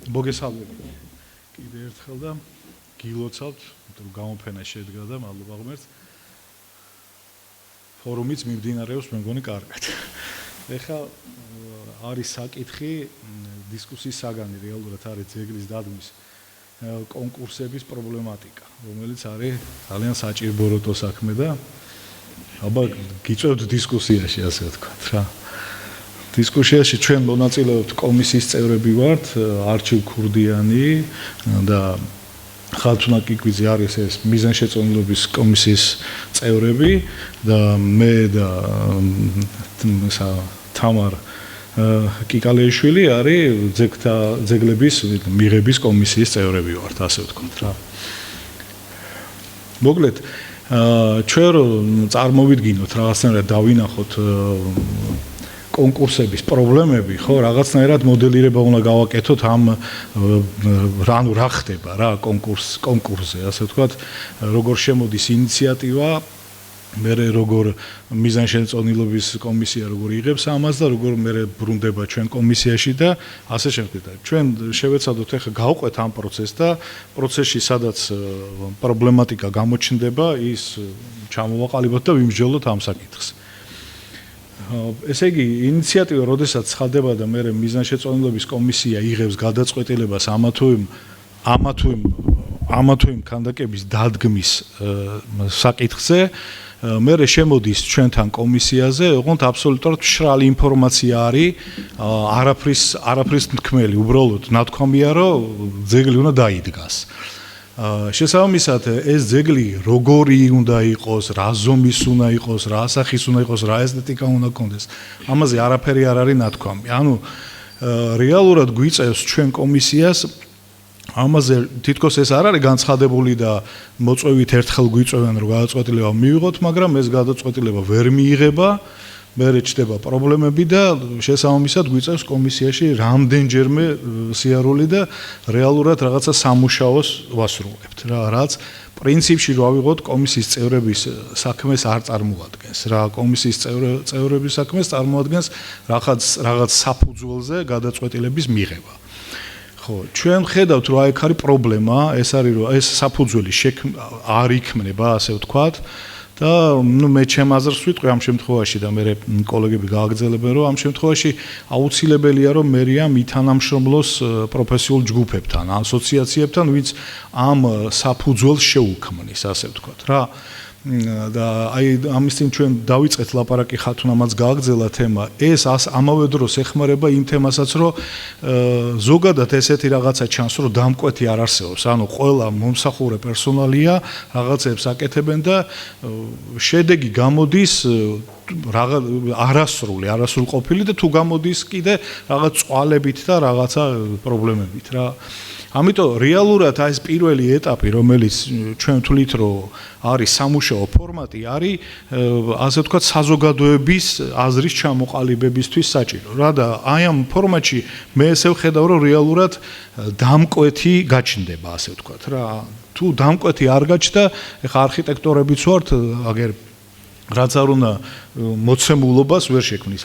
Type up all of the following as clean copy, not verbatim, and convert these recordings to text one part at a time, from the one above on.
მოგესალმებით კიდევ ერთხელ და გილოცავთ, რომ გამოფენა შედგა და მადლობა ღმერთს. ფორუმიც მიმდინარეობს, მე მგონი კარგად. ეხლა არის საკითხი დისკუსიის საგანი რეალურად არის ძეგლის დადგმის კონკურსების პრობლემატიკა, რომელიც არის ძალიან საჭირო საქმე და აბა გიწევთ დისკუსიაში, ასე ვთქვათ რა. დისკუსიაში ჩვენ მონაწილეობთ კომისიის წევრები ვართ, არჩილ ქურდიანი და ხალთუნა კიკვიძე არის ეს მიზანშეწონილობის კომისიის წევრები და მე და თამარ კიკალეიშვილი არის ძეგლების მიღების კომისიის წევრები ვართ, ასე ვთქვათ რა. მოკლედ ჩვენ წარმოვიდგინოთ რაღაცნაირად დავინახოთ კონკურსების პრობლემები, ხო, რაღაცნაირად მოდელირება უნდა გავაკეთოთ ამ რა ხდება რა კონკურსზე, ასე ვთქვათ, როგორ შემოდის ინიციატივა, მე როგორ მიზანშეწონილობის კომისია როგორ იღებს ამას და როგორ მე ბრუნდება ჩვენ კომისიაში და ასე შემდეგ. ჩვენ შევეცადოთ ახლა გავყვეთ ამ პროცესს და პროცესში სადაც პრობლემატიკა გამოჩნდება, ის ჩამოვაყალიბოთ და ვიმსჯელოთ ამ საკითხს. ესე იგი, ინიციატივა, როდესაც ცხადდება და მე მიზანშეწონილობის კომისია იღებს გადაწყვეტილებას ამა თუ იმ ქანდაკების დადგმის საკითხზე, მე შემოდის ჩვენთან კომისიაზე, ოღონდ აბსოლუტურად მშრალი ინფორმაცია არის, არაფრის თქმელი, უბრალოდ ნათქვამია, რომ ძეგლი უნდა დაიდგას. შესაბამისად, ეს ძეგლი როგორი უნდა იყოს, რა ზომის უნდა იყოს, რა სახის უნდა იყოს, რა ესთეტიკა უნდა კონდეს. ამაზე არაფერი არ არის ნათქვამი. ანუ რეალურად გვიწევს ჩვენ კომისიას ამაზე თითქოს ეს არ არის განცხადებული და მოწვევით ერთხელ გვიწევენ რომ გადაწყვეტილება მივიღოთ, მაგრამ ეს გადაწყვეტილება ვერ მიიღება, მერე ჩდება პრობლემები და შესაბამისად გვიწევს კომისიაში რამდენჯერმე სიარული და რეალურად რაღაცა სამუშაოს ვასრულებთ რა, რაც პრინციპში რო ავიღოთ კომისიის წევრების საქმეს არ წარმოადგენს რა, კომისიის წევრების საქმეს წარმოადგენს რაღაც საფუძველზე გადაწყვეტილების მიღება. ხო, ჩვენ ხედავთ რომ აქ არის პრობლემა, ეს არის რომ ეს საფუძველი არ იქმნება, ასე ვთქვათ. და მე ჩემ აზრს ვიტყვი ამ შემთხვევაში და მე კოლეგები გააგრძელებენ რომ ამ შემთხვევაში აუცილებელია რომ მერია მითანამშრომლოს პროფესიულ ჯგუფებთან, ასოციაციებთან, ვინც ამ საფუძველს შეუქმნის, ასე ვთქვათ რა. და აი ამის წინ ჩვენ დავიწყეთ ლაპარაკი ხათუნამაც გააგრძელა თემა, ეს ამავე დროს ეხმარება იმ თემასაც, რომ ზოგადად ესეთი რაღაცა ჩანს, რომ დამკვეთი არ არსებობს, ანუ ყველა მომსახურე პერსონალია რაღაცებს აკეთებენ და შედეგი გამოდის არასრულყოფილი და თუ გამოდის კიდე რაღაც წვალებით და რაღაცა პრობლემებით რა. ამიტომ რეალურად ეს პირველი ეტაპი, რომელიც ჩვენ ვთვლით, რომ არის სამუშაო ფორმატი, არის ასე ვთქვათ, საზოგადოების აზრის ჩამოყალიბებისთვის საჭირო. რა და აი ამ ფორმატში მე ესე ვხედავ, რომ რეალურად დამკვეთი გაჩნდება, ასე ვთქვათ რა. თუ დამკვეთი არ გაჩნდა, ეხა არქიტექტორებიც ვართ, აგერ რაც არ უნდა მოცემულობას ვერ შექმნის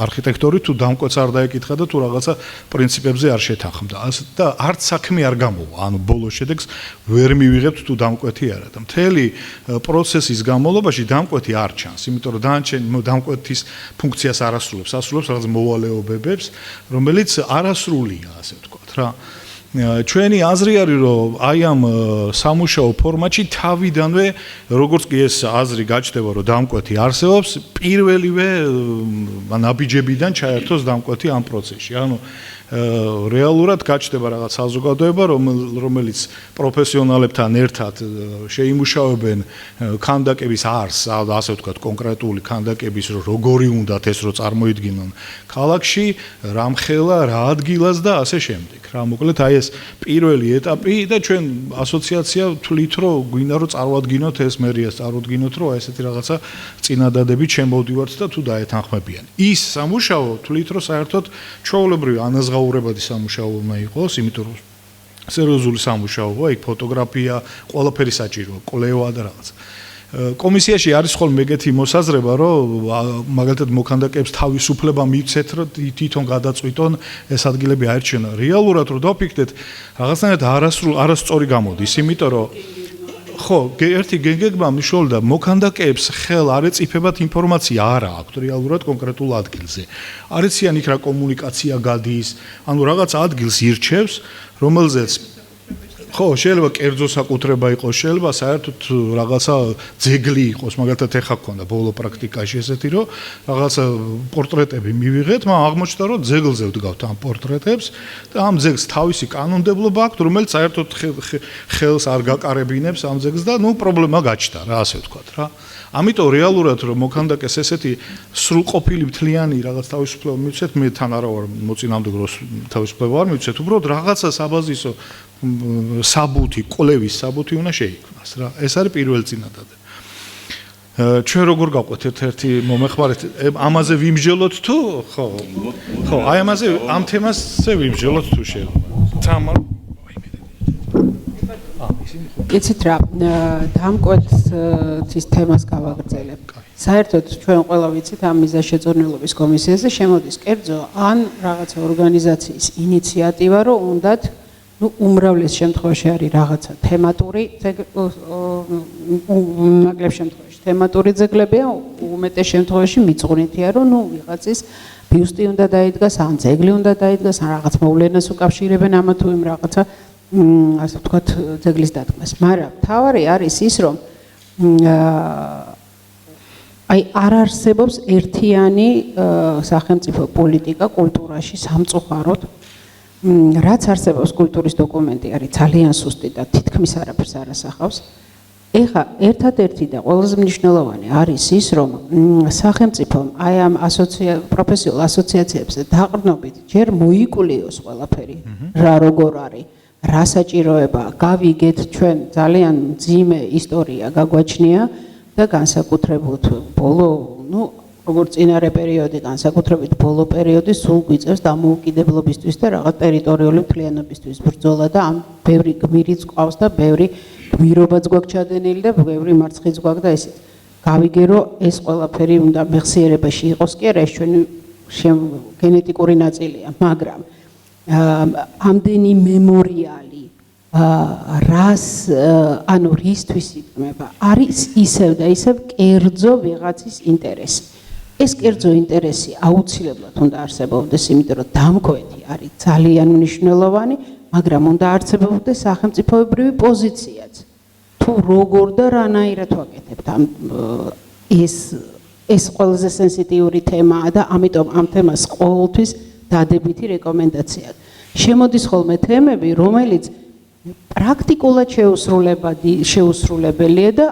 არქიტექტორი თუ დამკვეთს არ დაეკითხა და თუ რაღაცა პრინციპებზე არ შეთანხმდა და არც საქმე არ გამოვა, ანუ ბოლოს შედეგს ვერ მივიღებთ თუ დამკვეთი არა და მთელი პროცესის განმავლობაში დამკვეთი არ ჩანს, იმიტომ რომ დამკვეთის ფუნქციას არ ასრულებს, ასრულებს რაღაც მოვალეობებს, რომელიც არასრულია, ასე ვთქვათ რა. ჩვენი აზრი არის, რომ აი ამ სამუშაო ფორმატში თავიდანვე, როგორც კი ეს აზრი გაჩნდება, რომ დამკვეთი არსებობს, პირველივე ნაბიჯებიდან ჩაერთოს დამკვეთი ამ პროცესში. ანუ რეალურად გაჩნდება რაღაც საზოგადოება, რომელიც პროფესიონალებთან ერთად შეიმუშავებენ ქანდაკების არსს, ასე ვთქვათ, კონკრეტული ქანდაკების როგორი უნდათ ეს რო წარმოიდგინონ ქალაქში, რამხელა, რა ადგილას და ასე შემდეგ. რა მოკლედ აი ეს პირველი ეტაპი და ჩვენ ასოციაცია ვთვლით, რომ გვინდა რომ წარმოადგინოთ ეს მერიას, წარმოადგინოთ, რომ ესეთი რაღაცა წინადადებით შემოვდივართ და თუ დაეთანხმებიან. ის სამუშაო ვთვლით, რომ საერთოდ ჩვეულებრივი ანაზღაურებადი სამუშაო უნდა იყოს, იმიტომ რომ სერიოზული სამუშაოა, იქ ფოტოგრაფია, ყველაფერი საჭიროა, კვლევა და რაღაც. კომისიაში არის ხოლმე ეგეთი მოსაზრება, რომ მაგალითად მოქანდაკეებს თავისუფლება მივცეთ, რომ თვითონ გადაწყვიტონ ეს ადგილები აერჩიონ. რეალურად რო დავფიქრდეთ, რაღაცნაირად არასწორი გამოდის, იმიტომ რომ ხო, ერთი გენგეგმა მნიშვნელობდა მოქანდაკეებს ხელ არ ეწიფებათ ინფორმაცია არა აქვთ რეალურად კონკრეტულ ადგილზე. არ იციან იქ რა კომუნიკაცია გადის, ანუ რაღაც ადგილს ირჩევს, რომელზეც ხო, შეიძლება კერძო საკუთრება იყოს, შეიძლება საერთოდ რაღაცა ძეგლი იყოს, მაგალითად ეხა გქონდა ბოლო პრაქტიკაში ესეთი, რომ რაღაცა პორტრეტები მივიღეთ, მაგრამ აღმოჩნდა, რომ ძეგლზე ვდგავთ ამ პორტრეტებს და ამ ძეგლს თავისი კანონმდებლობა აქვს, რომელიც საერთოდ ხელს არ გაკარებინებს ამ ძეგლს და ნუ პრობლემა გაჩნდა რა, ასე ვთქვათ რა. ამიტომ რეალურად რომ მოქანდაკეს ესეთი სრულყოფილი მთლიანი რაღაც თავისუფლება მივცეთ, მე თან არა ვარ მოწინააღმდეგე თავისუფლება არ მივცეთ, უბრალოდ რაღაცა საბაზისო საბუთი, კვლევის საბუთი უნდა შეიქმნას რა. ეს არის პირველი წინადადება. ჩვენ როგორ გავყვეთ ერთ-ერთი მომეხმარეთ, ამაზე ვიმსჯელოთ თუ ხო? ხო, აი ამაზე ამ თემაზე ვიმსჯელოთ თუ შეიძლება. იცით რა, დამკვეთის თემას გავაგრძელებ. საერთოდ ჩვენ ყველა ვიცით ამ მიზანშეწონილობის კომისიაზე შემოდის კერძო ან რაღაცა ორგანიზაციის ინიციატივა, რომ უნდათ უმრავლეს შემთხვევაში არის რაღაცა თემატური ნაკლებ შემთხვევაში თემატური ძეგლებია, უმეტეს შემთხვევაში მიწღვნითია, რომ ვიღაცის ბიუსტი უნდა დაიდგას, ან ძეგლი უნდა დაიდგას, ან რაღაც მოვლენას უკავშირებენ ამა თუ იმ რაღაცა ასე ვთქვათ ძეგლის დადგმას. მაგრამ თავარი არის ის, რომ აი არ არსებობს ერთიანი სახელმწიფო პოლიტიკა კულტურაში სამწუხაროდ. რაც არსებობს კულტურის დოკუმენტი არის ძალიან სუსტი და თითქმის არაფერს არ ასახავს. ეხა ერთადერთი და ყველაზე მნიშვნელოვანი არის ის, რომ სახელმწიფომ აი ამ პროფესიულ ასოციაციებზე დაყრდნობით ჯერ მოიკულიოს ყველაფერი, რა როგორ არის, რა საჭიროება, გავიგეთ ჩვენ ძალიან მძიმე ისტორია გაგვაჩნია და განსაკუთრებით ბოლო, როგორც წინარე პერიოდი, განსაკუთრებით ბოლო პერიოდი სულ გვიწევს დამოუკიდებლობისთვის და რაღაც ტერიტორიული მთლიანობისთვის ბრძოლა და ამ ბევრი გმირიც ყავს და ბევრი გმირობაც გვაქვს ჩადენილი და ბევრი მარცხიც გვაქვს და ესეც. გავიგე რომ ეს ყველაფერი უნდა მეხსიერებაში იყოს კი არა, ეს ჩვენი გენეტიკური ნაწილია, მაგრამ ამდენი მემორიალი რას ანუ რისთვის იდგმება არის ისევ და ისევ კერძო ვიღაცის ინტერესი. ეს კერძო ინტერესი აუცილებლად უნდა არსებობდეს, იმიტომ რომ დამკვეთი არის ძალიან მნიშვნელოვანი, მაგრამ უნდა არსებობდეს სახელმწიფოებრივი პოზიციაც. თუ როგორ და რანაირად ვაკეთებთ ეს ყველაზე სენსიტიური თემაა და ამიტომ ამ თემას ყოველთვის დადებითი რეკომენდაცია. შემოდის ხოლმე თემები, რომელიც პრაქტიკულად შეუსრულებელია და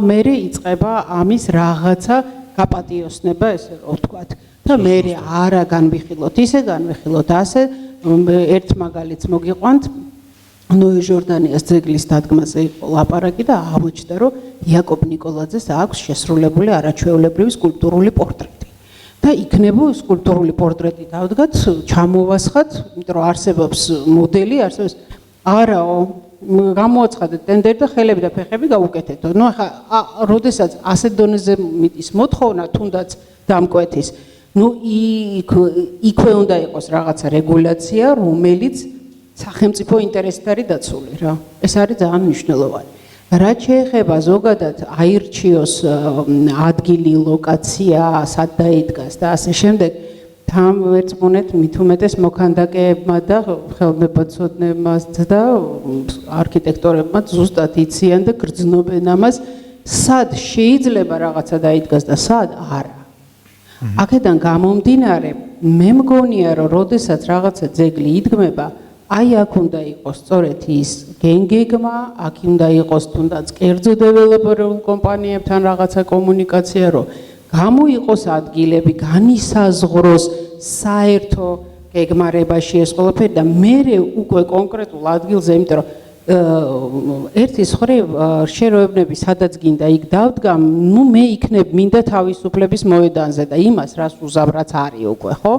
მერე იწყება ამის რაღაცა გაპატიოსნება, ესე რომ ვთქვათ. და მერე არა განვიხილოთ ისე, განვიხილოთ ასე, ერთ მაგალითს მოგიყვანთ, ნოე ჟორდანიას ძეგლის დადგმაზე იყო ლაპარაკი და აღმოჩნდა, რომ იაკობ ნიკოლაძეს აქვს შესრულებული არაჩვეულებრივი სკულპტურული პორტრეტი. და იქნება სკულპტურული პორტრეტი დავდგათ, ჩამოვასხათ, იმიტომ რომ არსებობს მოდელი, არსებობს არაო, გამოაცხადეთ ტენდერი და ხელები და ფეხები გავუკეთეთო. ახლა, როდესაც ასეთ დონეზე მიდის მოთხოვნა, თუნდაც დამკვეთის, იქვე უნდა იყოს რაღაცა რეგულაცია, რომელიც სახელმწიფო ინტერესით არის დაცული რა. ეს არის ძალიან მნიშვნელოვანი. რაც შეეხება ზოგადად აირჩიოს ადგილი, ლოკაცია, სად დაიდგას და ასე შემდეგ, თან ვერწმუნეთ მით უმეტეს მოქანდაკეებმა და ხელნებაცოდნებმა და არქიტექტორებმა ზუსტად იციან და გრძნობენ ამას, სად შეიძლება რაღაცა დაიდგას და სად არა. აქედან გამომდინარე, მე მგონია, რომ როდესაც რაღაცა ძეგლი იდგმება, აი აქ უნდა იყოს სწორედ ის გენგეგმა, აქ უნდა იყოს თუნდაც კერძო დეველოპერულ კომპანიებთან რაღაცა კომუნიკაცია, რომ გამოიყოს ადგილები, განისაზღვროს საერთო გეგმარებაში ეს ყველაფერი და მერე უკვე კონკრეტულ ადგილზე, იმიტომ რომ ერთის მხრივ შერევნები სადაც გინდა იქ დავდგამ, მე იქნებ მინდა თავისუფლების მოედანზე და იმას რას უზავრაც არის უკვე, ხო?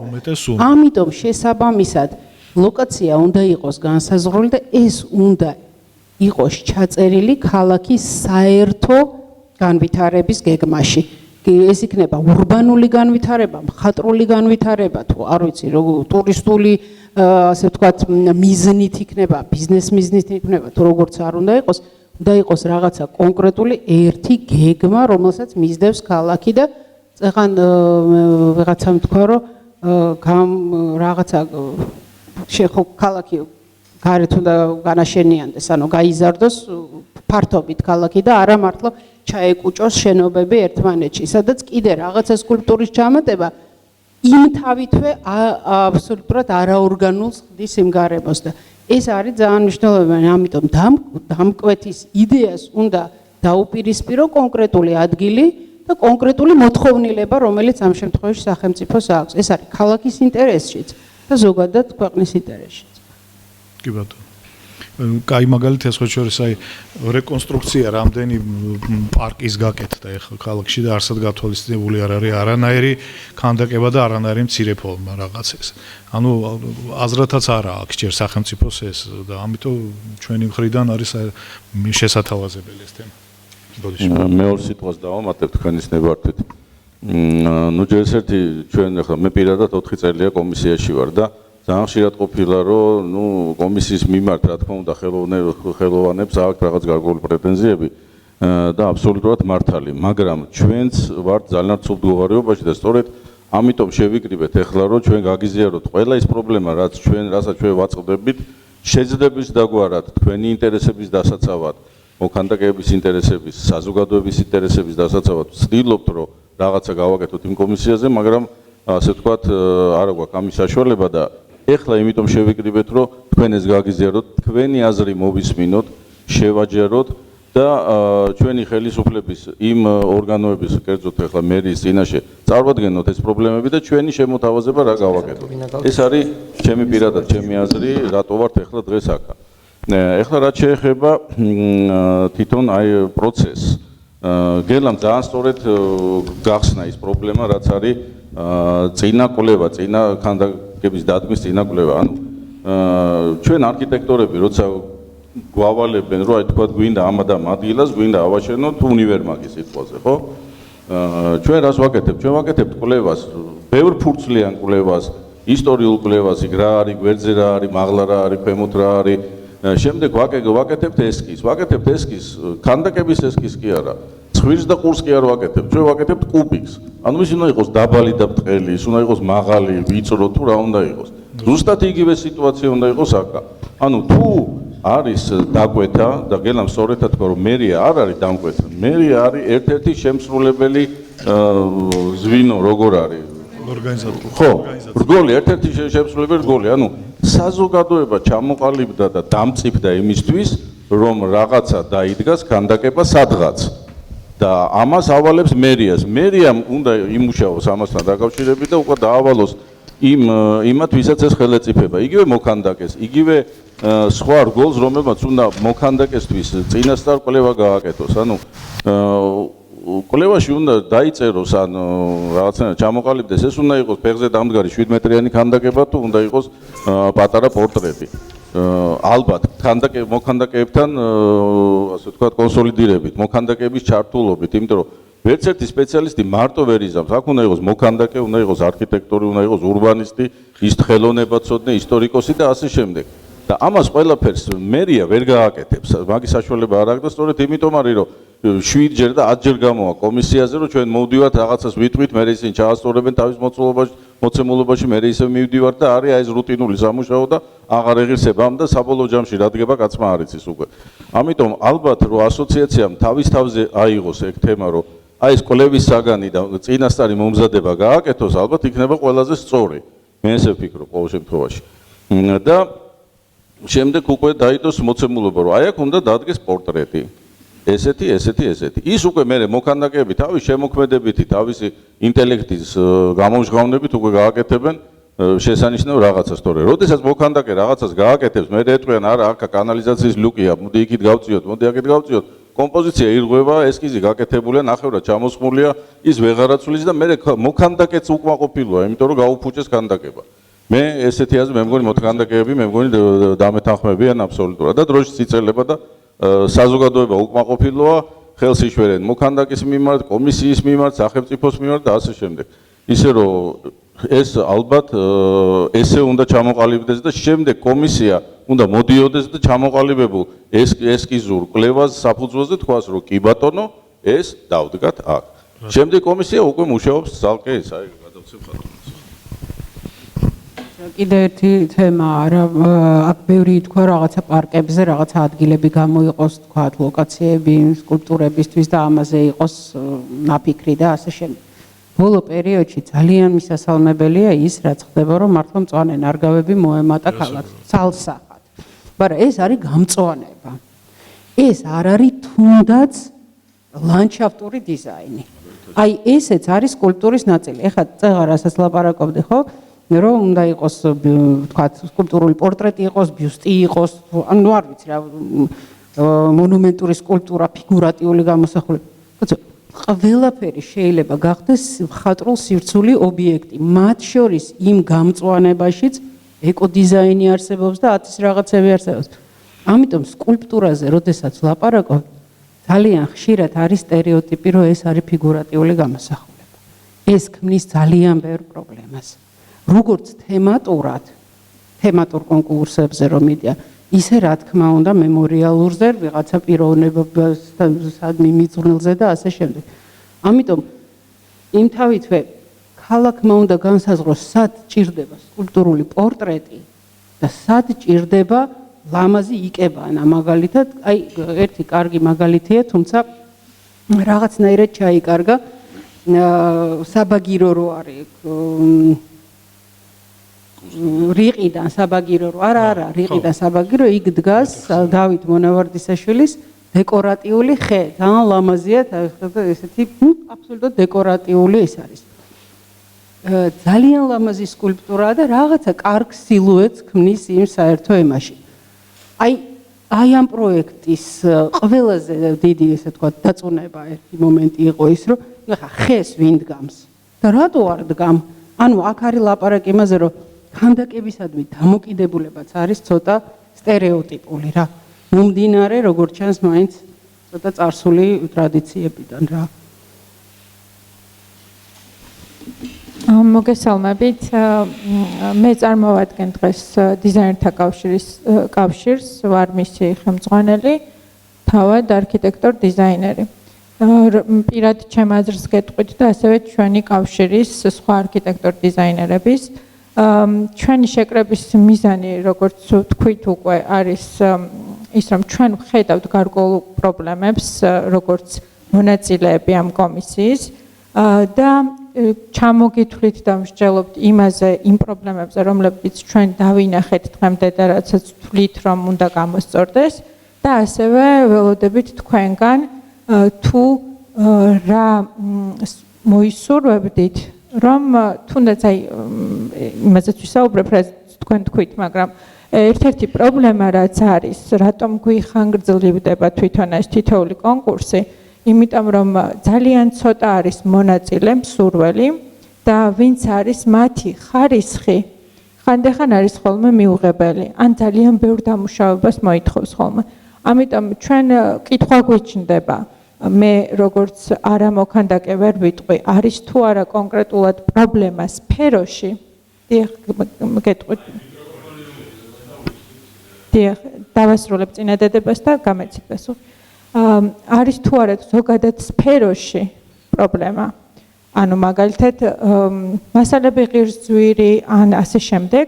ამიტომ შესაბამისად ლოკაცია უნდა იყოს განსაზღვრული და ეს უნდა იყოს ჩაწერილი ქალაქის საერთო განვითარების გეგმაში. ეს იქნება ურბანული განვითარება, მხატვრული განვითარება, თუ არ ვიცი, ტურისტული, ასე ვთქვათ, მიზნით იქნება, ბიზნეს მიზნით იქნება, თუ როგორც არ უნდა იყოს რაღაცა კონკრეტული ერთი გეგმა, რომელსაც მისდევს ქალაქი და წეღან ვიღაცამ თქვა, რომ რაღაცა შეხო ქალაქი გარეთ უნდა განაშენიანდეს, ანუ გაიზარდოს ფართობით ქალაქი და არა მართლა ჩაეკუჭოს შენობები ერთმანეთში, სადაც კიდე რაღაცა სკულპტურის ჩამატება იმ თავითვე აბსოლუტურად არაორგანულს ხდის იმ გარემოს და ეს არის ძალიან მნიშვნელოვანი, ამიტომ დამკვეთის იდეას უნდა დაუპირისპირო კონკრეტული ადგილი და კონკრეტული მოთხოვნილება, რომელიც ამ შემთხვევაში სახელმწიფოს აქვს. ეს არის ქალაქის ინტერესშიც და ზოგადად ქვეყნის ინტერესშიც. კი ბატონო. კაი მაგალითად ეს ხო შორის აი რეკონსტრუქცია რამდენი პარკის გაკეთდა ეხლა ქალაქში და არსად გათვალისწინებული არ არის არანაირი ქანდაკება და არანაირი მცირე ფორმა რაღაცას. ანუ აზრათაც არა აქვს ჯერ სახელმწიფოს ეს და ამიტომ ჩვენი მხრიდან არის შესათავაზებელი ეს თემა. მეორე სიტყვას დავამატებ თქვენის ნებართვით. ნუ ჯერ ერთი ჩვენ ახლა მე პირადად 4 წელია კომისიაში ვარ და ძალიან ხშირად ყოფილა რომ ნუ კომისიის მიმართ რა თქმა უნდა ხელოვანებს აქვს რაღაც გარკვეული პრეტენზიები და აბსოლუტურად მართალი, მაგრამ ჩვენც ვართ ძალიან ცუდ მდგომარეობაში და სწორედ ამიტომ შევიკრიბეთ ახლა რომ ჩვენ გაგიზიაროთ ყველა ის პრობლემა რასაც ჩვენ ვაწყდებით შეძლებს დაგვარად თქვენი ინტერესების დასაცავად მოქანდაკეების ინტერესების, საზოგადოების ინტერესების დასაცავად ვცდილობთ რომ რაღაცა გავაკეთოთ იმ კომისიაზე, მაგრამ ასე ვთქვათ არა გვაქვს ამის საშუალება და ეხლა იმიტომ შევიკრიბეთ რომ თქვენ ეს გაგიზიაროთ, თქვენი აზრი მოვისმინოთ, შევაჯეროთ და ჩვენი ხელისუფლების იმ ორგანოების, კერძოდ ეხლა მერიის წინაშე წარვადგენოთ ეს პრობლემები და ჩვენი შემოთავაზება რა გავაკეთოთ. ეს არის ჩემი პირადად ჩემი აზრი, რატო ვართ ეხლა დღეს აქ. ეხლა რაც შეეხება თვითონ აი პროცესს. გელამ ძალიან სწორედ გახსნა ის პრობლემა, რაც არის წინა კვლევა, წინა ქანდაკების დადგმის წინა კვლევა. ანუ ჩვენ არქიტექტორები როცა გვავალებენ, რომ აი თქვა გვინდა ამ და ამ ადგილას, გვინდა ავაშენოთ უნივერმაგის სიტყვაზე, ხო? ჩვენ რას ვაკეთებთ? ჩვენ ვაკეთებთ კვლევას, ბევრ ფურცლიან კვლევას, ისტორიულ კვლევას, იქ რა არის, გვერდზე რა არის, მაღლა რა არის, ქვემოთ რა არის. შემდეგ ვაკეთებთ ესკიზს. ვაკეთებთ ესკიზს, ქანდაკების ესკიზს კი არა. ცხვირს და ყურს კი არ ვაკეთებთ. ჩვენ ვაკეთებთ კუბიკს. ანუ ის უნდა იყოს დაბალი და ბრტყელი, ის უნდა იყოს მაღალი, ვიწრო თუ რა უნდა იყოს. ზუსტად იგივე სიტუაცია უნდა იყოს აქ. ანუ თუ არის დაკვეთა და გელამ სწორედად თქვა რომ მერია არ არის დამკვეთა. მერია არის ერთ-ერთი შემსრულებელი ზვინო როგორ არის ორგანიზატორი. ხო, რგოლი, ერთ-ერთი შემსრულებელი რგოლი. ანუ საზოგადოება ჩამოყალიბდა და დამწიფდა იმისთვის, რომ რაღაცა დაიდგას ქანდაკება სადღაც. და ამას ავალებს მერიას. მერიამ უნდა იმუშაოს ამასთან დაკავშირებით და უკვე დაავალოს იმათ, ვისაც ეს ხელეწიფება. იგივე მოქანდაკეს, იგივე სხვა რგოლს, რომელმაც უნდა მოქანდაკესთვის წინასწარ კვლევა გააკეთოს. ანუ კვლევაში უნდა დაიწეროს ან რაღაცნაირად ჩამოყალიბდეს, ეს უნდა იყოს ფეხზე დამდგარი 7 მეტრიანი ქანდაკება თუ უნდა იყოს პატარა პორტრეტი. ალბათ მოქანდაკეებთან ასე ვთქვათ კონსოლიდირებით, მოქანდაკეების ჩართულობით, იმიტომ რომ ვერც ერთი სპეციალისტი მარტო ვერ იზამს. აქ უნდა იყოს მოქანდაკე, უნდა იყოს არქიტექტორი, უნდა იყოს ურბანისტი, ის ხელოვნებაცოდნე, ისტორიკოსი და ასე შემდეგ. და ამას ყველაფერს მერია ვერ გააკეთებს. მაგის საშუალება არ აქვს და სწორედ იმიტომ არის რომ 7-ჯერ და 10-ჯერ გამოვა კომისიაზე რომ ჩვენ მოვდივართ რაღაცას ვიტყვით, მე ისინი ჩაასწორებენ თავის მოცემულობაში, მე ისე მივდივართ და არის აი ეს რუტინული სამუშაო და აღარ ეღირსება ამ და საბოლოო ჯამში რა დგება კაცმა არ იცის უკვე. ამიტომ ალბათ რომ ასოციაციამ თავის თავზე აიღოს ეგ თემა რომ აი ეს კვლევის საგანი და წინასწარი მომზადება გააკეთოს, ალბათ იქნება ყველაზე სწორი. მე ესე ვფიქრობ ყოველ შემთხვევაში. და შემდეგ უკვე დაიდოს მოცემულობა რომ აი აქ უნდა დადგეს პორტრეტი. ესეთი. ის უკვე მე მოქანდაკეები თავის შემოქმედებითი, თავისი ინტელექტის გამომჟღავნებით უკვე გააკეთებენ შესანიშნავ რაღაცას, თორე როდესაც მოქანდაკე რაღაცას გააკეთებს, მე ეტყვიან არა, აქ კანალიზაციის ლუკია, მოდი იქით გავწიოთ, მოდი აქეთ გავწიოთ. კომპოზიცია ირღვევა, ესკიზი გაკეთებულია, ნახევრად ჩამოსხმულია, ის ვეღარაცulis და მე მოქანდაკეც უკმაყოფილოა, იმიტომ რომ გაუფუჭეს ქანდაკება. მე ესეთი აზრი, მე მგონი მოქანდაკეები, მე მგონი დამეთანხმებიან აბსოლუტურად და დროშის იწელება და საზოგადოება უკმაყოფილოა, ხელს იშვერენ მოქანდაკის მიმართ, კომისიის მიმართ, სახელმწიფოს მიმართ და ასე შემდეგ. ისე რომ ეს ალბათ ესე უნდა ჩამოყალიბდეს და შემდეგ კომისია უნდა მოდიოდეს და ჩამოყალიბებულ ესკიზურ კვლევას საფუძველზე თქვას რომ კი ბატონო ეს დავდგათ აქ. შემდეგ კომისია უკვე მუშაობს ძალკე ეს აი გადავცემ ხატვას. კიდე ერთი თემა არა აქ ბევრი თქვა რაღაცა პარკებზე რაღაცა ადგილები გამოიყოს თქვა ლოკაციები სკულპტურებისთვის და ამაზე იყოს ნაფიქრი და ასე შემდეგ. ბოლო პერიოდში ძალიან მისასალმებელია ის რაც ხდება რომ მართლა მწვანე ნარგავები მოემატა ქალაქს ცალსახად. მაგრამ ეს არის გამწვანება. ეს არ არის თუნდაც ლანდშაფტური დიზაინი. აი ესეც არის სკულპტურის ნაწილი. ეხლა წეღა რასაც ლაპარაკობდი ხო რომ უნდა იყოს თქვა სკულპტურული პორტრეტი იყოს, ბიუსტი იყოს, ანუ არ ვიცი რა მონუმენტური სკულპტურა, ფიგურატიული გამოსახულება. ყველაფერი შეიძლება გახდეს მხატვრულ სივრცული ობიექტი, მათ შორის იმ გამწვანებაშიც ეკოდიზაინი არსებობს და 1000 რაღაცები არსებობს. ამიტომ სკულპტურაზე, როდესაც ლაპარაკობ, ძალიან ხშირად არის სტერეოტიპი, რომ ეს არის ფიგურატიული გამოსახულება. ეს ქმნის ძალიან ბევრ პრობლემას. როგორც თემატურად, თემატურ კონკურსებზე რომ მიდია, ისე რა თქმა უნდა მემორიალურზე, ვიღაცა პიროვნებასთან მიმიძღვნილზე და ასე შემდეგ. ამიტომ იმთავითვე ქალაქმა უნდა განსაზღვროს, სად ჭირდება სკულპტურული პორტრეტი და სად ჭირდება ლამაზი იკებანა, მაგალითად, აი ერთი კარგი მაგალითია, თუმცა რაღაცნაირად ჩაიკარგა საბაგირო რო არის რიყიდან საბაგირო რო არა რიყიდან საბაგირო იქ დგას დავით მონავარდისაშვილის დეკორატიული ხე ძალიან ლამაზია ესეთი აბსოლუტურად დეკორატიული ეს არის ძალიან ლამაზი სკულპტურაა და რაღაცა კარგ სილუეტს ქმნის იმ საერთო ემაში აი ამ პროექტის ყველაზე დიდი ესე თქვა დაწუნება ერთი მომენტი იყო ის რომ ეხა ხეს ვინ დგამს და რატო არ დგამ ანუ აქ არის ლაპარაკი იმაზე რომ ქანდაკებისადმი დამოკიდებულებაც არის ცოტა სტერეოტიპული რა. მომდინარე როგორც ჩანს მაინც ცოტა წარსული ტრადიციებიდან რა. მოგესალმებით. მე წარმოვადგენ დღეს დიზაინერთა კავშირს, ვარ მისი ხელმძღვანელი, თავად არქიტექტორ დიზაინერი. პირად ჩემ აზრს გეტყვით და ასევე ჩვენი კავშირის სხვა არქიტექტორ დიზაინერების ჩვენი შეკრების მიზანი, როგორც თქვით უკვე, არის ის, რომ ჩვენ ვხედავთ გარკვეულ პრობლემებს, როგორც მონაწილეები ამ კომისიის და ჩამოგითვლით და მსჯელობთ იმაზე, იმ პრობლემებზე, რომლებიც ჩვენ დავინახეთ დღემდე და რაცაც თვლით, რომ უნდა გამოსწორდეს და ასევე ველოდებით თქვენგან თუ რა მოისურვებდით რომ თუნდაც აი იმაზეც ვისაუბრებ რაც თქვენ თქვით, მაგრამ ერთ-ერთი პრობლემა რაც არის, რატომ გვიხანგრძლივდება თვითონ ეს თითოეული კონკურსი, იმიტომ რომ ძალიან ცოტა არის მონაწილე, მსურველი და ვინც არის მათი ხარისხი, ხანდახან არის ხოლმე მიუღებელი, ან ძალიან ბევრ დამუშავებას მოითხოვს ხოლმე. ამიტომ ჩვენ კითხვა გვიჩნდება მე როგორც არა მოქანდაკე ვერ ვიტყვი, არის თუ არა კონკრეტულად პრობლემა სფეროში. დიახ, გეტყვით. დიახ, დავასრულებ წინადადებას და გამეცით პასუხი. არის თუ არა ზოგადად სფეროში პრობლემა. ანუ მაგალითად, მასალები ღირსძვირი ან ასე შემდეგ,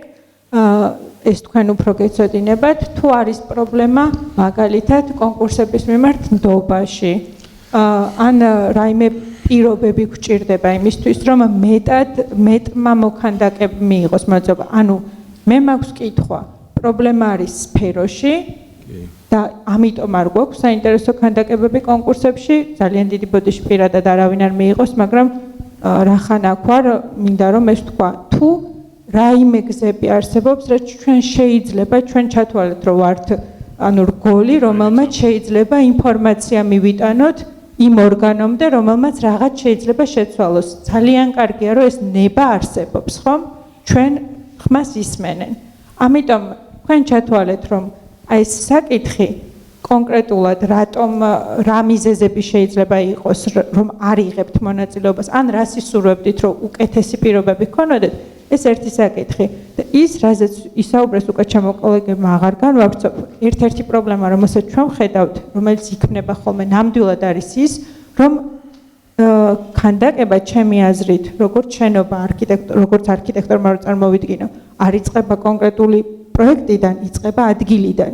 ეს თქვენ უფრო გეცოდინებათ, თუ არის პრობლემა მაგალითად კონკურსების მიმართ ნდობაში. ან რაიმე პირობები გვჭირდება იმისთვის, რომ მეტმა მოქანდაკემ მიიღოს მოწოდება. ანუ მე მაქვს კითხვა, პრობლემა არის სფეროში და ამიტომ არ გვაქვს საინტერესო ქანდაკებები კონკურსებში, ძალიან დიდი ბოდიში პირადად არავინ არ მიიღოს, მაგრამ რახან აქ ვარ, მინდა რომ ეს თქვა, თუ რაიმე გზები არსებობს, რაც ჩვენ შეიძლება ჩვენ ჩათვალეთ, რომ ვართ ანუ რგოლი, რომელმაც შეიძლება ინფორმაცია მივიტანოთ იმ ორგანომდე, რომელმაც რაღაც შეიძლება შეცვალოს. ძალიან კარგია, რომ ეს ნება არსებობს, ხომ? ჩვენ ხმას ისმენენ. ამიტომ თქვენ ჩათვალეთ, რომ აი ეს საკითხი კონკრეტულად რატომ რა მიზეზები შეიძლება იყოს რომ არ იღებთ მონაწილეობას ან რა სისურვებდით რომ უკეთესი პირობები გქონოდეთ ეს ერთი საკითხი და ის რაზეც ისაუბრეს უკვე ჩემო კოლეგებმა აღარ განვავრცობ ერთ-ერთი პრობლემა რომელსაც ჩვენ ვხედავთ რომელიც იქმნება ხოლმე ნამდვილად არის ის რომ ქანდაკება ჩემი აზრით როგორც შენობა როგორც არქიტექტორმა რო წარმოვიდგინო არ იწყება კონკრეტული პროექტიდან იწყება ადგილიდან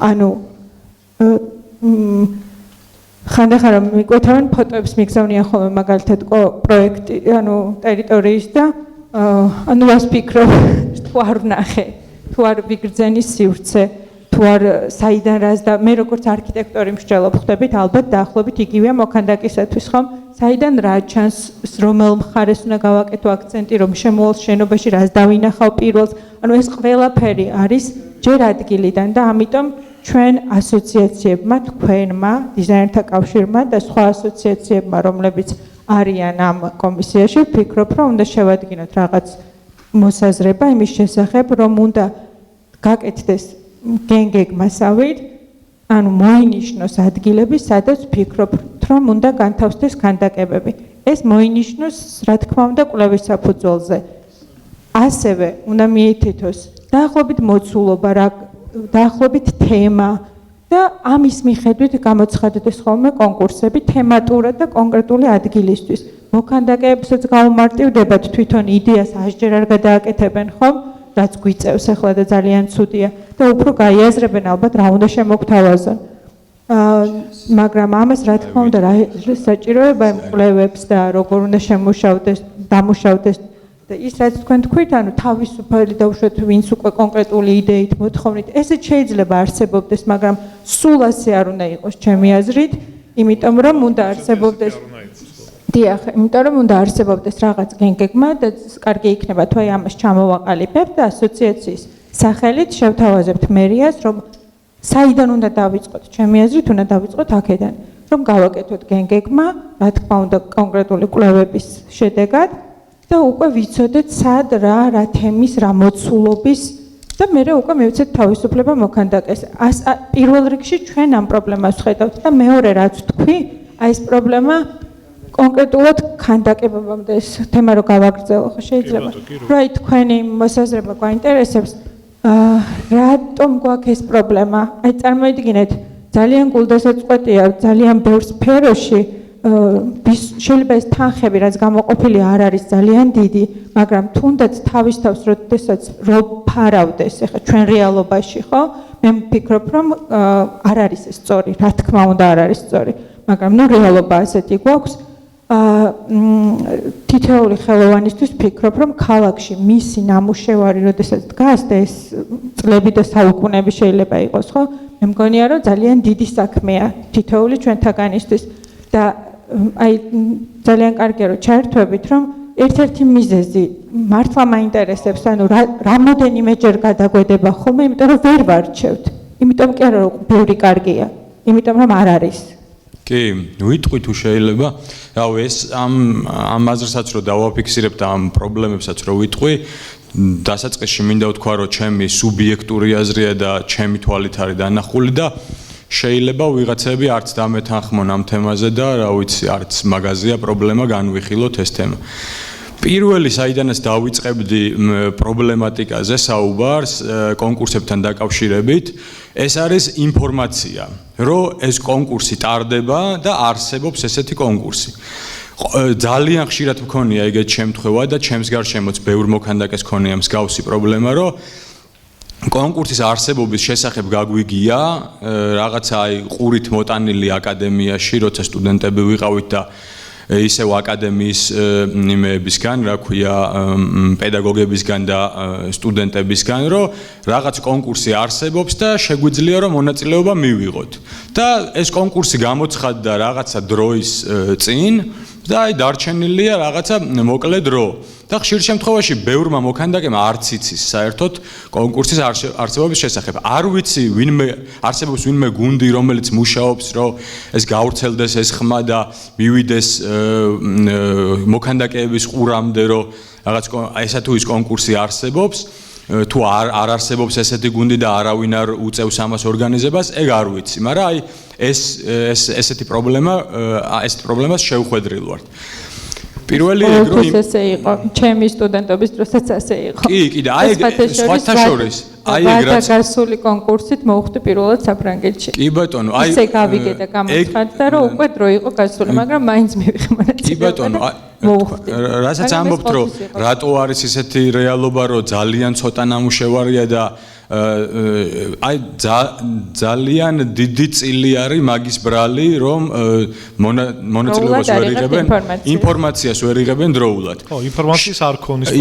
ანუ ხანდახან მიკვეთავენ ფოტოებს მიგზავნიან ხოლმე მაგალითად პროექტი ანუ ტერიტორიის და ანუ ვას ფიქრობ თუ არ ვნახე თუ არ ვიგრძენი სივრცე თუ არ საიდან რას და მე როგორც არქიტექტორი მსჯელობ ხდებით ალბათ დაახლოებით იგივეა მოქანდაკისათვის ხომ საიდან რა ჩანს რომელ მხარეს უნდა გავაკეთო აქცენტი რომ შემოვალ შენობაში რას დავინახავ პირველს ანუ ეს ყველაფერი არის ჯერ ადგილიდან და ამიტომ ჩვენ ასოციაციებმა თქვენმა დიზაინერთა კავშირმა და სხვა ასოციაციებმა რომლებიც არიან ამ კომისიაში ვფიქრობ რომ უნდა შევადგინოთ რაღაც მოსაზრება იმის შესახებ რომ უნდა გაკეთდეს გენგეგმასავით ანუ მოინიშნოს ადგილები სადაც ვფიქრობთ რომ უნდა განთავსდეს ქანდაკებები ეს მოინიშნოს რა თქმა უნდა კვლევის საფუძველზე ასევე უნდა მიეთითოს დაახლოებით მოცულობა რა დაახლოებით თემა და ამის მიხედვით გამოცხადდეს ხოლმე კონკურსები თემატურად და კონკრეტული ადგილისთვის. მოქანდაკეებსაც გავუმარტივდებათ თვითონ იდეას ასჯერ არ გადააკეთებენ ხომ, რაც გვიწევს ახლა და ძალიან ცუდია და უფრო გაიაზრებენ ალბათ რა უნდა შემოგთავაზონ. მაგრამ ამას რა თქმა უნდა რა საჭიროება კვლევებს და როგორ უნდა დამუშავდეს და ის რაც თქვენ თქვით, ანუ თავისუფალი დაუშვათ ვინც უკვე კონკრეტული იდეით მოთხოვნით, ესეც შეიძლება არსებობდეს, მაგრამ სულ ასე არ უნდა იყოს ჩემი აზრით, იმიტომ რომ უნდა არსებობდეს დიახ, იმიტომ რომ უნდა არსებობდეს რაღაც გენგეგმა და კარგი იქნება თუ აი ამას ჩამოვაყალიბებთ და ასოციაციის სახელით შევთავაზებთ მერიას, რომ საიდან უნდა დავიწყოთ, ჩემი აზრით უნდა დავიწყოთ აქედან, რომ გავაკეთოთ გენგეგმა, რა თქმა უნდა კონკრეტული კვლევების შედეგად და უკვე ვიცოდეთ სად რა თემის რა მოცულობის და მე უკვე მივცეთ თავისუფლება მოქანდაკეს. პირველ რიგში ჩვენ ამ პრობლემას ვხედავთ და მეორე რაც თქვი, აი ეს პრობლემა კონკრეტულად ქანდაკებამდე ეს თემა რო გავაგრძელო, ხო შეიძლება? რაი თქვენი მოსაზრება გვაინტერესებს. რატომ გვაქვს ეს პრობლემა? აი წარმოიდგინეთ, ძალიან გულდასაწყვეტია, ძალიან ბევრ სფეროში შეიძლება ეს თანხები რაც გამოყოფილი არ არის ძალიან დიდი, მაგრამ თუნდაც თავის თავს როდესაც ფარავდეს, ეხლა ჩვენ რეალობაში, ხო? მე ვფიქრობ, რომ არ არის ეს სწორი, რა თქმა უნდა არ არის სწორი, მაგრამ ნუ რეალობა ასეთი გვაქვს. თითოეული ხელოვანისთვის ვფიქრობ, რომ ქალაქში მისი ნამუშევარი როდესაც დგას და ეს წლები და საუკუნეები შეიძლება იყოს, ხო? მე მგონია, რომ ძალიან დიდი საქმეა თითოეული ჩვენთაგანისთვის და აი ძალიან კარგია რომ ჩაერთვებით რომ ერთ-ერთი მიზეზი მართლა მაინტერესებს ანუ რამოდენიმეჯერ გადაგვედება ხოლმე იმიტომ რომ ვერ ვარჩევთ იმიტომ კი არა რომ ბევრი კარგია იმიტომ რომ არ არის კი ვიტყვი თუ შეიძლება რავი ეს ამ აზრსაც რომ დავაფიქსირებ და ამ პრობლემებსაც რომ ვიტყვი დასაწყისში მინდა ვთქვა რომ ჩემი სუბიექტური აზრია და ჩემი თვალით არის დანახული და შეიძლება ვიღაცები არც დამეთანხმონ ამ თემაზე და რა ვიცი არც მაგაზია პრობლემა განვიხილოთ ეს თემა. პირველი საიდანაც დავიწყებდი პრობლემატიკაზე საუბარს კონკურსებთან დაკავშირებით ეს არის ინფორმაცია რომ ეს კონკურსი ტარდება და არსებობს ესეთი კონკურსი. ძალიან ხშირად მქონია ეგეთ შემთხვევა და ჩემს გარშემოც ბევრ მოქანდაკეს ქონია მსგავსი პრობლემა რომ კონკურსის არსებობის შესახებ გაგვიგია რაღაცა აი ყურით მოტანილი აკადემიაში, როცა სტუდენტები ვიყავით და ისევ აკადემიის იმეებისგან, რა ქვია, პედაგოგებისგან და სტუდენტებისგან, რომ რაღაც კონკურსი არსებობს და შეგვიძლია რომ მონაწილეობა მივიღოთ. და ეს კონკურსი გამოცხადდა რაღაცა დროის წინ და აი დარჩენილია რაღაცა მოკლე დრო. და ხშირ შემთხვევაში ბევრმა მოქანდაკემ არც იცის საერთოდ კონკურსის არსებობის შესახებ. არ ვიცი ვინმე არსებობს ვინმე გუნდი რომელიც მუშაობს რომ ეს გავრცელდეს ეს ხმა და მივიდეს მოქანდაკეების ყურამდე რომ რაღაც ესა თუ ის კონკურსი არსებობს თუ არ არსებობს ესეთი გუნდი და არავინ არ უწევს ამას ორგანიზებას, ეგ არ ვიცი, მაგრამ აი ესეთი პრობლემას შევხვედრილ ვართ. პირველი ეგრო ესე იყო, ჩემი სტუდენტობის დროსაც ასე იყო. კი, და აი სხვათა შორის, აი ეგ რაც გასული კონკურსით მოვხვდი პირველად საფრანგეთში. კი ბატონო, აი ესე გავიგე და გამოცხადდა, რომ უკვე დრო იყო გასული, მაგრამ მაინც მივიღე მონაწილეობა. კი ბატონო, მოვხვდი. რასაც ამბობთ, რომ რატო არის ესეთი რეალობა, რომ ძალიან ცოტა ნამუშევარია და აი ძალიან დიდი წილი არის მაგის ბრალი, რომ მონაწილეობას ვერ იღებენ, ინფორმაციას ვერ იღებენ დროულად. ხო, ინფორმაციის არ ქონის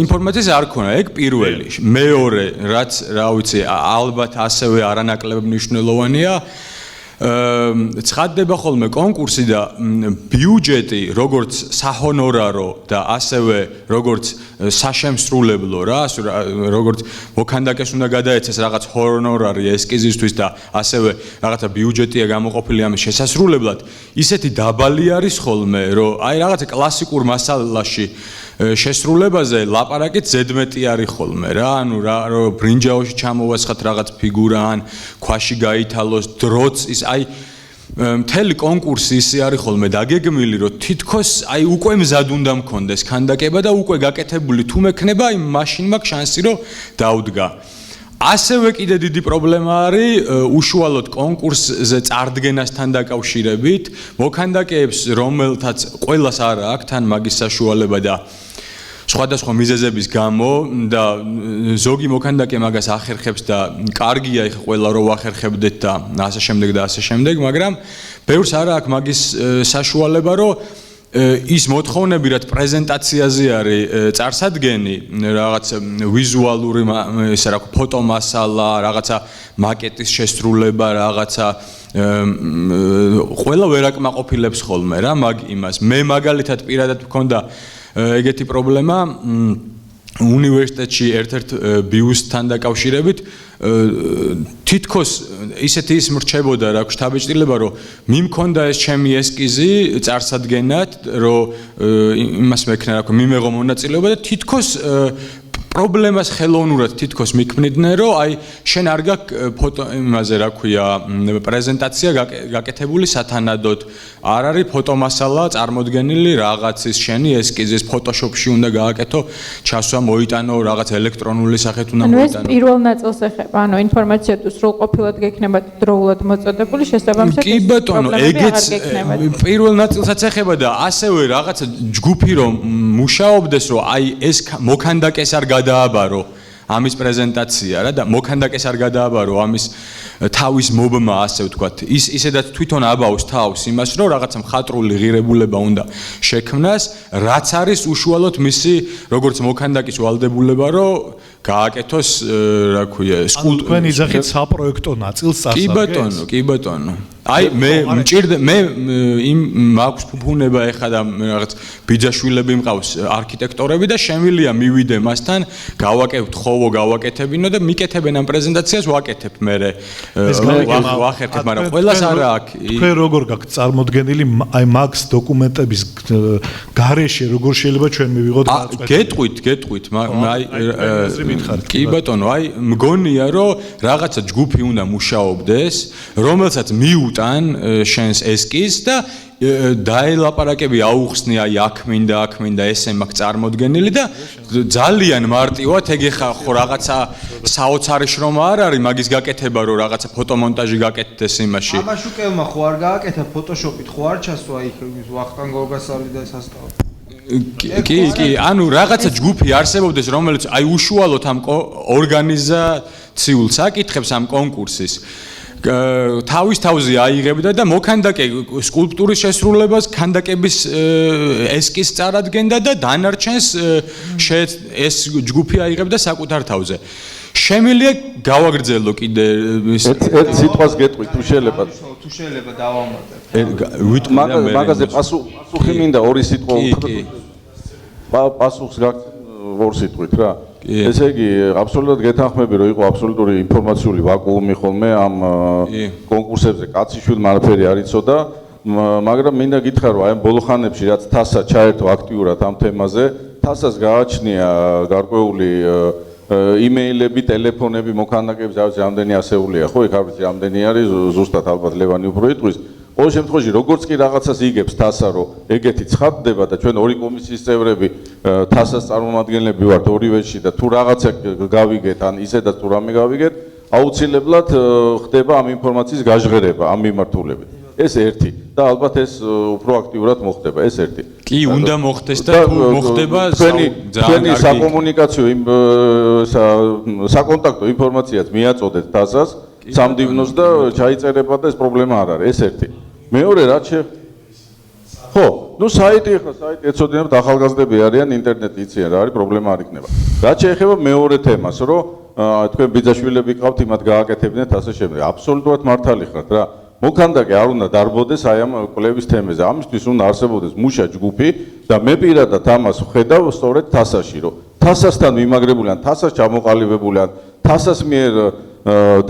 ინფორმაციის არ ქონა, ეგ პირველი. მეორე, რაც რა ვიცი, ალბათ ასევე არანაკლებ მნიშვნელოვანია, ცხადდება ხოლმე კონკურსი და ბიუჯეტი, როგორც საჰონორარო და ასევე როგორც საშემსრულებლო რა, როგორც მოქანდაკეს უნდა გადაეცეს რაღაც ჰონორარი ესკიზისთვის და ასევე რაღაცა ბიუჯეტია გამოყოფილი ამის შესასრულებლად, ისეთი დაბალი არის ხოლმე, რომ აი რაღაცა კლასიკურ მასალაში შესრულებაზე ლაპარაკით ზედმეტი არის ხოლმე რა, ანუ რა ბრინჯაოში ჩამოვასხათ რაღაც ფიგურა ან ქვაში გაითალოს დროც ის აი მთელი კონკურსი ისე არის ხოლმე დაგეგმილი, რომ თითქოს აი უკვე მზად უნდა მქონდეს ქანდაკება და უკვე გაკეთებული თუ მექნება, აი მაშინ მაქვს შანსი რომ დავდგა. ასევე კიდე დიდი პრობლემა არის უშუალოდ კონკურსზე წარდგენასთან დაკავშირებით, მოქანდაკეებს, რომელთაც ყველას არ აქვს თან მაგის საშუალება და სხვადასხვა მიზეზების გამო და ზოგი მოქანდაკე მაგას ახერხებს და კარგია ეხა ყველა რო ვახერხებდეთ და ასე შემდეგ, მაგრამ ბევრს არ აქვს მაგის საშუალება, რომ ის მოთხოვნები რაც პრეზენტაციაზე არის წარსადგენი, რაღაც ვიზუალური ესე რა ფოტომასალა, რაღაცა მაკეტის შესრულება, რაღაცა ყველა ვერ აკმაყოფილებს ხოლმე რა მაგ იმას. მე მაგალითად პირადად მქონდა ეგეთი პრობლემა უნივერსიტეტში ერთ-ერთ ბიუსთან დაკავშირებით თითქოს ისეთი ის მრჩებოდა რა შტაბეჭდილება რომ მიმქონდა ეს ჩემი ესკიზი წარსადგენად რომ იმას მექნა რა მიმეღო მონაწილეობა და თითქოს პრობლემას ხელოვნურად თითქოს მიქმნიდნენ რომ აი შენ არ გაქვს ფოტო იმაზე რა ქვია პრეზენტაცია გაკეთებული სათანადოდ არ არის ფოტომასალა წარმოდგენილი რაღაცის შენი ესკიზის ფოტოშოპში უნდა გააკეთო ჩასვა მოიტანო რაღაც ელექტრონული სახით უნდა მოიტანო. ანუ ეს პირველ ნაწილს ეხება, ანუ ინფორმაცია თუ სრულყოფილად გექნება დროულად მოწოდებული შესაბამისად კი ბატონო, ეგეც პირველ ნაწილსაც ეხება და ასევე რაღაცა ჯგუფი რომ მუშაობდეს რომ აი ეს მოქანდაკეს არ გადააბარო ამის პრეზენტაცია რა და მოქანდაკეს არ გადააბარო ამის თავის მობმა ასე ვთქვათ ისედაც თვითონ აბავს თავს იმას რომ რაღაცა მხატვრული ღირებულება უნდა შექმნას რაც არის უშუალოდ მისი როგორც მოქანდაკის ვალდებულება რომ გააკეთოს რა ქვია თქვენ იძახით საპროექტო ნაწილს წარსადგენს კი ბატონო აი მე იმ მაქვს ფუფუნება ეხა და რაღაც ბიძაშვილები მყავს არქიტექტორები და შემილია მივიდე მასთან გავაკეთებ ხოვო გავაკეთებინო და მიკეთებენ ამ პრეზენტაციას ვაკეთებ მე ვახერხებ მაგრამ ყველას არა აქვს თქვენ როგორ გაქვთ წარმოდგენილი აი მაგს დოკუმენტების გარეშე როგორ შეიძლება ჩვენ მივიღოთ გეტყვით აი კი ბატონო აი მგონია რომ რაღაცა ჯგუფი უნდა მუშაობდეს რომელსაც მიუტან შენს ესკიზს და დაელაპარაკები აუხსნი აი აქ მინდა ესე მაქვს წარმოდგენილი და ძალიან მარტივად ეგ ხა ხო რაღაცა საოცარი შრომა არ არის მაგის გაკეთება რომ რაღაცა ფოტომონტაჟი გაკეთდეს იმაში ამაშუკელმა ხო არ გააკეთა ფოტოშოპით ხო არ ჩასვა იქ ვახტანგ გორგასალი და სასტავ კი ანუ რაღაცა ჯგუფი არსებობდეს რომელიც აი უშუალოდ ამ ორგანიზაციულ საკითხებს ამ კონკურსის თავის თავზე აიღებდა და მოქანდაკე სკულპტურის შესრულებას ქანდაკების ესკიზს წარადგენდა და დანარჩენს ეს ჯგუფი აიღებდა საკუთარ თავზე. შემიძლია გავაგრძელო კიდე ერთ სიტყვას გეტყვი თუ შეიძლება დავამატებ. მაგაზე პასუხი მინდა ორი სიტყვა პასუხს გაქვს ორ სიტყვით რა. ესე იგი, აბსოლუტურად გეთანხმები, რომ იყო აბსოლუტური ინფორმაციული ვაკუუმი ხოლმე ამ კონკურსებზე კაციშვილმა არაფერი არ იცოდა, მაგრამ მინდა გითხრა, რომ აი ამ ბოლო ხანებში რაც თასა ჩაერთო აქტიურად ამ თემაზე, თასას გააჩნია გარკვეული იმეილები, ტელეფონები, მოქანდაკეების რამდენი ასეულია, ხო, იქ არ ვიცი, რამდენი არის, ზუსტად ალბათ ლევანი უფრო იტყვის. ყოველ შემთხვევაში, როგორც კი რაღაცას იგებს თასა, რომ ეგეთი ცხადდება და ჩვენ ორი კომისიის წევრები თასას წარმომადგენლები ვართ ორივეში და თუ რაღაცა გავიგეთ, ან ისედაც თუ რამე გავიგეთ, აუცილებლად ხდება ამ ინფორმაციის გაჟღერება ამ მიმართულებით. ეს ერთი და ალბათ ეს უფრო აქტიურად მოხდება, ეს ერთი. კი, უნდა მოხდეს და თუ მოხდება, თქვენი საკომუნიკაციო საკონტაქტო ინფორმაციაც მიაწოდეთ თასას, სამდივნოს და ჩაიწერება და ეს პრობლემა არ არის, ეს ერთი. მეორე რაც ხო, ნუ საიტი ეცოდინებთ ახალგაზრდები არიან, ინტერნეტი იციან რა არის, პრობლემა არ იქნება. რაც შეეხება მეორე თემას, რომ თქვენ ბიძაშვილები ყავთ, იმათ გააკეთებინეთ ასე შემდეგ. აბსოლუტურად მართალი ხართ რა. მოქანდაკე არ უნდა დარბოდეს აი ამ კვლევის თემაზე. ამისთვის უნდა არსებობდეს მუშა ჯგუფი და მე პირადად ამას ვხედავ სწორედ თასაში, რომ თასასთან მიმაგრებული ან თასას ჩამოყალიბებული ან თასას მიერ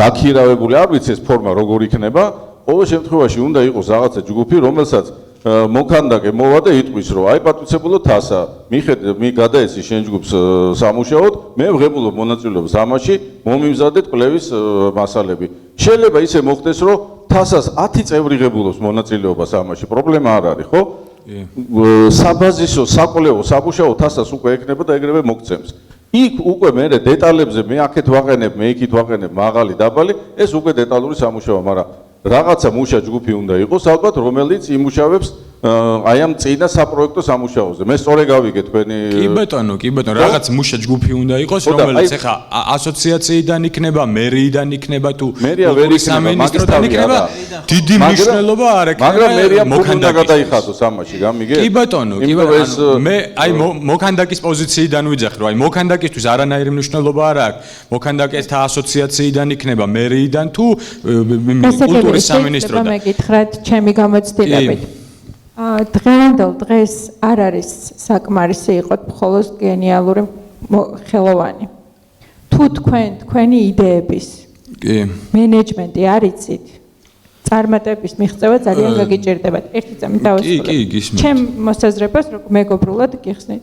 დაქირავებული, არ ვიცი ეს ფორმა როგორ იქნება. ყოველ შემთხვევაში უნდა იყოს რაღაცა ჯგუფი, რომელსაც მოქანდაკე მოვა და იტყვის, რომ აი პატვიცებულო თასა, მიხედე გადაეცი შენ ჯგუფს სამუშაოდ, მე ვღებულობ მონაწილეობას ამაში, მომიმზადეთ კვლევის მასალები. შეიძლება ისე მოხდეს, რომ თასას 10 წევრი ღებულობს მონაწილეობას ამაში, პრობლემა არ არის, ხო? საბაზისო, საკვლევო, სამუშაო თასას უკვე ექნება და ეგრევე მოგცემს. იქ უკვე მე დეტალებზე მე აქეთ ვაყენებ, მე იქით ვაყენებ მაღალი, დაბალი, ეს უკვე დეტალური სამუშაოა, მაგრამ რაღაცა მუშა ჯგუფი უნდა იყოს, ალბათ, რომელიც იმუშავებს აი ამ წინა საპროექტო სამუშაოზე. მე სწორედ გავიგე თქვენი კი ბეტონო, რაღაც მუშა ჯგუფი უნდა იყოს, რომელიც ახლა ასოციაციიდან იქნება, მერიიდან იქნება თუ სამინისტროდან იქნება, დიდი მნიშვნელობა არ ექნება. მაგრამ მერია უნდა გადაიხადოს ამაში, გამიგე? კი ბეტონო, მე აი მოქანდაკის პოზიციიდან ვიძახი, რომ აი მოქანდაკისთვის არანაირი მნიშვნელობა არ აქვს. მოქანდაკეთა ასოციაციიდან იქნება, მერიიდან თუ კულტურის სამინისტროდან. მე მეკითხრათ ჩემი გამოცდილებით. დღევანდელ დღეს არ არის საკმარისი იყოთ მხოლოდ გენიალური ხელოვანი. თუ თქვენი იდეების მენეჯმენტი არ იცით, წარმატების მიღწევა ძალიან გაგიჭირდებათ. ერთი წამით დავასრულებ. კი, გისმენთ. ჩემ მოსაზრებას მეგობრულად გიხსნით.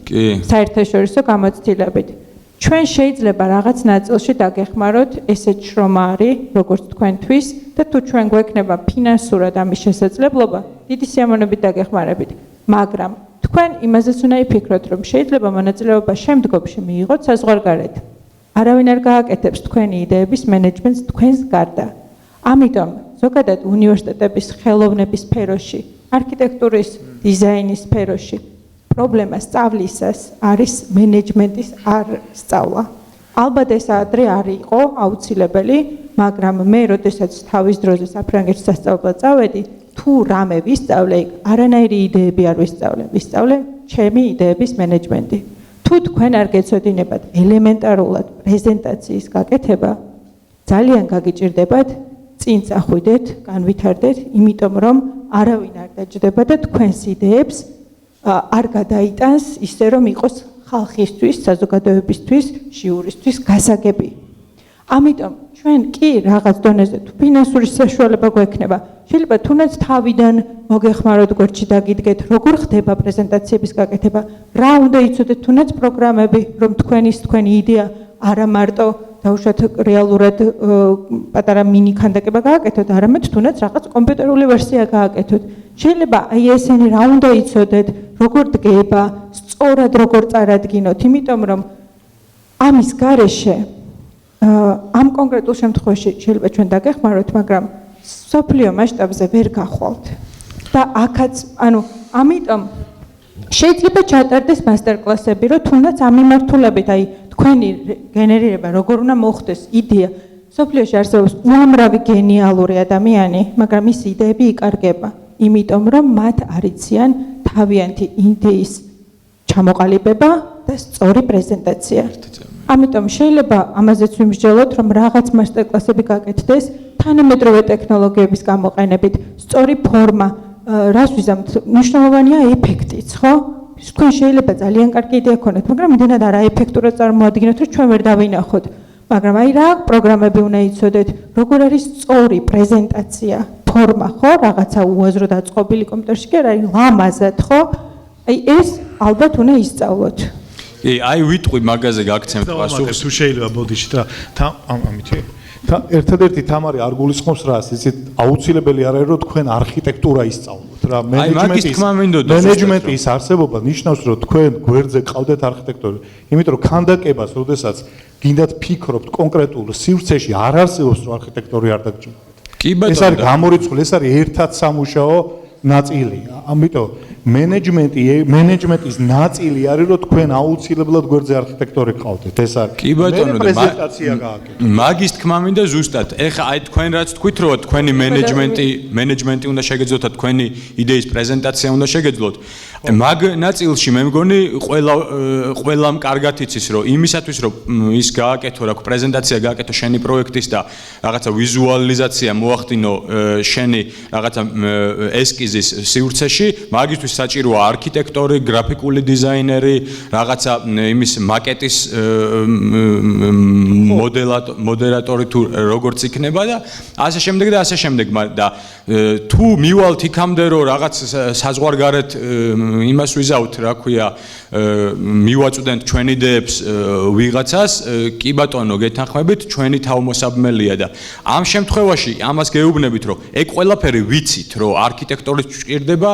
საერთაშორისო გამოცდილებით. ჩვენ შეიძლება რაღაც ნაწილში დაგეხმაროთ ესეთ შრომა არის, როგორც თქვენთვის და თუ ჩვენ გვექნება ფინანსურად ამის შესაძლებლობა, დიდი სიამოვნებით დაგეხმარებით. მაგრამ თქვენ იმაზეც უნდა იფიქროთ, რომ შეიძლება მონაწილეობა შემდგომში მიიღოთ საზღვარგარეთ. არავინ არ გააკეთებს თქვენი იდეების მენეჯმენტს თქვენს გარდა. ამიტომ ზოგადად უნივერსიტეტების ხელოვნების სფეროში, არქიტექტურის, დიზაინის სფეროში პრობლემა სწავლისას არის მენეჯმენტის არ სწავლა. ალბათ ეს ადრე არ იყო აუცილებელი, მაგრამ მე როდესაც თავის დროზე საფრანგეთში სასწავლებლად წავედი, თუ რამე ვისწავლე, არანაირი იდეები არ ვისწავლე ჩემი იდეების მენეჯმენტი. თუ თქვენ არ გეცოდინებათ ელემენტარულად პრეზენტაციის გაკეთება, ძალიან გაგიჭირდებათ წინ წახვიდეთ, განვითარდეთ, იმიტომ რომ არავინ არ დაჯდება და თქვენს იდეებს არ გადაიტანს ისე რომ იყოს ხალხისთვის, საზოგადოებისთვის, ჟიურისთვის გასაგები. ამიტომ ჩვენ კი რაღაც დონეზე თუ ფინანსური საშუალება გვექნება, შეიძლება თუნდაც თავიდან მოგეხმაროთ გვერდში დაგიდგეთ, როგორ ხდება პრეზენტაციების გაკეთება, რა უნდა იცოდეთ თუნდაც პროგრამები, რომ თქვენი იდეა არა მარტო დაუშვათ რეალურად პატარა მინი ქანდაკება გააკეთოთ, არამედ თუნდაც რაღაც კომპიუტერული ვერსია გააკეთოთ. შეიძლება აი ესენი რა უნდა იცოდეთ, როგორ დგება, სწორად როგორ წარადგინოთ, იმიტომ რომ ამის გარეშე ამ კონკრეტულ შემთხვევაში შეიძლება ჩვენ დაგეხმაროთ, მაგრამ სოფლიო მასშტაბზე ვერ გახვალთ. და აქაც, ამიტომ შეიძლება ჩატარდეს მასტერკლასები, რომ თუნდაც ამ მიმართულებით, აი თქვენი გენერირება როგორ უნდა მოხდეს იდეა. სოფლიოში არსებობს უამრავი გენიალური ადამიანი, მაგრამ ის იდეები იკარგება, იმიტომ რომ მათ არ იციან თავიანთი იდეის ჩამოყალიბება და სწორი პრეზენტაცია. ამიტომ შეიძლება ამაზეც ვიმსჯელოთ, რომ რაღაც მასტერკლასები გაკეთდეს თანამედროვე ტექნოლოგიების გამოყენებით, სწორი ფორმა, რას ვიზამთ, მნიშვნელოვანია ეფექტიც, ხო? თქვენ შეიძლება ძალიან კარგი იდეა გქონდეთ, მაგრამ იმდენად არაეფექტურად წარმოადგინოთ, რომ ჩვენ ვერ დავინახოთ. მაგრამ აი რა პროგრამები უნდა იცოდეთ, როგორ არის სწორი პრეზენტაცია, ფორმა, ხო? რაღაცა უაზრო დაწყობილი კომპიუტერში კი არა, ლამაზად, ხო? აი ეს ალბათ უნდა ისწავლოთ. აი ვიტყვი მაგაზე გაგცემთ პასუხს. თუ შეიძლება ბოდიში და ამითი ერთადერთი თამარი არ გულისხმობს რას, იცით, აუცილებელი არ არის რომ თქვენ არქიტექტურა ისწავლოთ რა, მენეჯმენტის არსებობა ნიშნავს რომ თქვენ გვერდზე ყავდეთ არქიტექტორი, იმიტომ რომ ქანდაკებას, როდესაც გინდათ ფიქრობთ კონკრეტულ სივრცეში არ არსებობს რომ არქიტექტორი არ დაგჭირდებათ. ეს არის გამორიცხული, ეს არის ერთად სამუშაო ნაწილია. ამიტომ მენეჯმენტის ნაწილი არის რომ თქვენ აუცილებლად გვერდზე არქიტექტორი ყავდეთ. ეს არის. კი ბატონო, პრეზენტაცია გააკეთეთ. მაგის თქმა მინდა ზუსტად. ეხლა აი თქვენ რაც თქვით რომ თქვენი მენეჯმენტი უნდა შეგეძლოთ და თქვენი იდეის პრეზენტაცია უნდა შეგეძლოთ. მაგ ნაწილში მე მგონი ყველამ კარგად იცის რომ იმისათვის რომ ის გააკეთო რა პრეზენტაცია გააკეთო შენი პროექტის და რაღაცა ვიზუალიზაცია მოახდინო შენი რაღაცა ესკიზის სივრცეში მაგისთვის საჭიროა არქიტექტორი, გრაფიკული დიზაინერი, რაღაცა იმის მაკეტის მოდერატორი თუ როგორც იქნება და ასე შემდეგ და ასე შემდეგ და თუ მივალთ იქამდე რომ რაღაც საზღვარგარეთ იმას ვიზავთ რა ქვია მივაწვდენთ ჩვენ იდეებს ვიღაცას კი ბატონო გეთანხმებით ჩვენი თავმოსაბმელია და ამ შემთხვევაში ამას გეუბნებით რომ ეგ ყველაფერი ვიცით რომ არქიტექტორიც გვჭირდება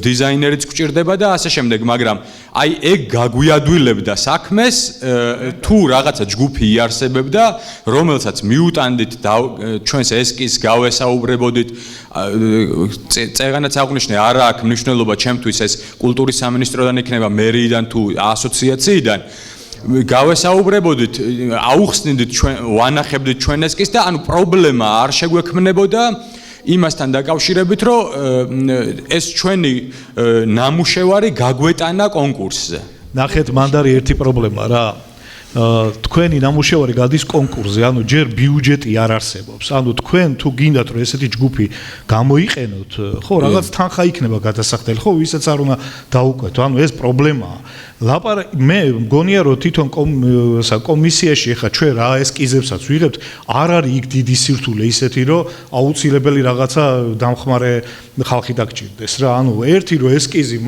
დიზაინერიც გვჭირდება და ასე შემდეგ მაგრამ აი ეგ გაგვიადვილებდა საქმეს თუ რაღაცა ჯგუფი იარსებებდა რომელსაც მიუტანდით ჩვენს ესკიზს გავესაუბრებოდით წეგანაც აღვნიშნე არა აქვს მნიშვნელობა ჩემთვის ეს კულტურის სამინისტროდან იქნება მერიიდან თუ ასოციაციიდან გავესაუბრებოდით აუხსნიდით ჩვენ ვანახებდით ჩვენ ესკიზს და ანუ პრობლემა არ შეგვექმნებოდა იმასთან დაკავშირებით რომ ეს ჩვენი ნამუშევარი გაგვეტანა კონკურსზე ნახეთ მანდ არის ერთი პრობლემა რა თქვენი ნამუშევარი გადის კონკურსზე, ანუ ჯერ ბიუჯეტი არ არსებობს. ანუ თქვენ თუ გინდათ რომ ესეთი ჯგუფი გამოიყენოთ, ხო, რაღაც თანხა იქნება გადასახდელი, ხო, ვისაც არ უნდა დაუკვეთო. ანუ ეს პრობლემაა. მე მგონია რომ თვითონ კომისიაში ახლა ჩვენ რა ესკიზებსაც ვიღებთ, არ არის იქ დიდი სირთულე ისეთი რომ აუცილებელი რაღაცა დამხმარე ხალხი დაგჭირდეს რა. ანუ ერთი რომ ესკიზი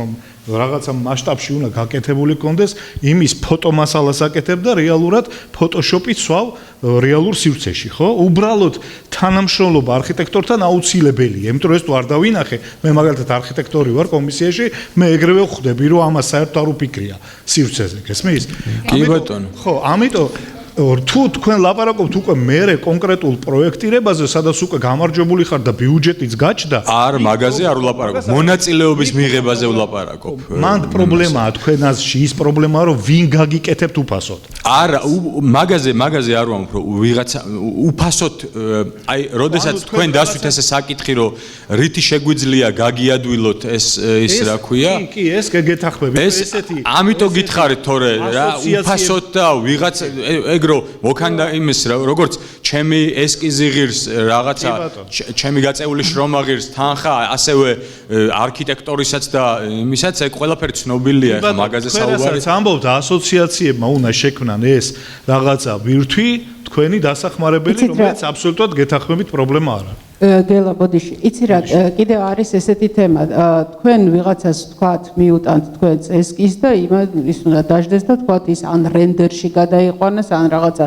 რაღაცა მასშტაბში უნდა გაკეთებული კონდეს, იმის ფოტომასალას აკეთებ და რეალურად ფოტოშოპით სვავ რეალურ სივრცეში, ხო? უბრალოდ თანამშრომლობა არქიტექტორთან აუცილებელია, იმიტომ რომ ეს თუ არ დავინახე, მე მაგალითად არქიტექტორი ვარ კომისიაში, მე ეგრევე ხვდები რომ ამას საერთოდ არ უფიქრია სივრცეზე, გესმის? კი ბატონო. ხო, ამიტომ თუ თქვენ ლაპარაკობთ უკვე მერე კონკრეტულ პროექტირებაზე, სადაც უკვე გამარჯვებული ხარ და ბიუჯეტიც გაჩნდა. არ მაგაზე არ ვლაპარაკობ. მონაწილეობის მიღებაზე ვლაპარაკობ. მანდ პრობლემაა თქვენასში ის პრობლემაა რომ ვინ გაგიკეთებთ უფასოდ. არა, მაგაზე არ ვამბობ, რომ ვიღაცა უფასოდ აი, როდესაც თქვენ დასვით ესე საკითხი, რომ რითი შეგვიძლია გაგიადვილოთ ის რა ქვია? კი, ეს გეთახმებით ესეთი. ამიტომ გითხარით თორე რა, უფასოდ და ვიღაცა ეგრო მოქანდა იმის როგორც ჩემი ესკიზი ღირს რაღაცა ჩემი გაწეული შრომა ღირს თანხა ასევე არქიტექტორისაც და იმისაც ეგ ყველაფერი ცნობილია ხა მაგაზე საუბარი ამბობთ ასოციაციებმა უნდა შექმნან ეს რაღაცა ვირთვი თქვენი დასახმარებელი რომელიც აბსოლუტურად გეთახმებით პრობლემა არ არის გელა ბოდიში იცი რა კიდევ არის ესეთი თემა თქვენ ვიღაცას თქვათ მიუტანთ თქვენს ესკიზს და ის უნდა დაждდეს და თქვათ ის ან რენდერში გადაიყვანოს ან რაღაცა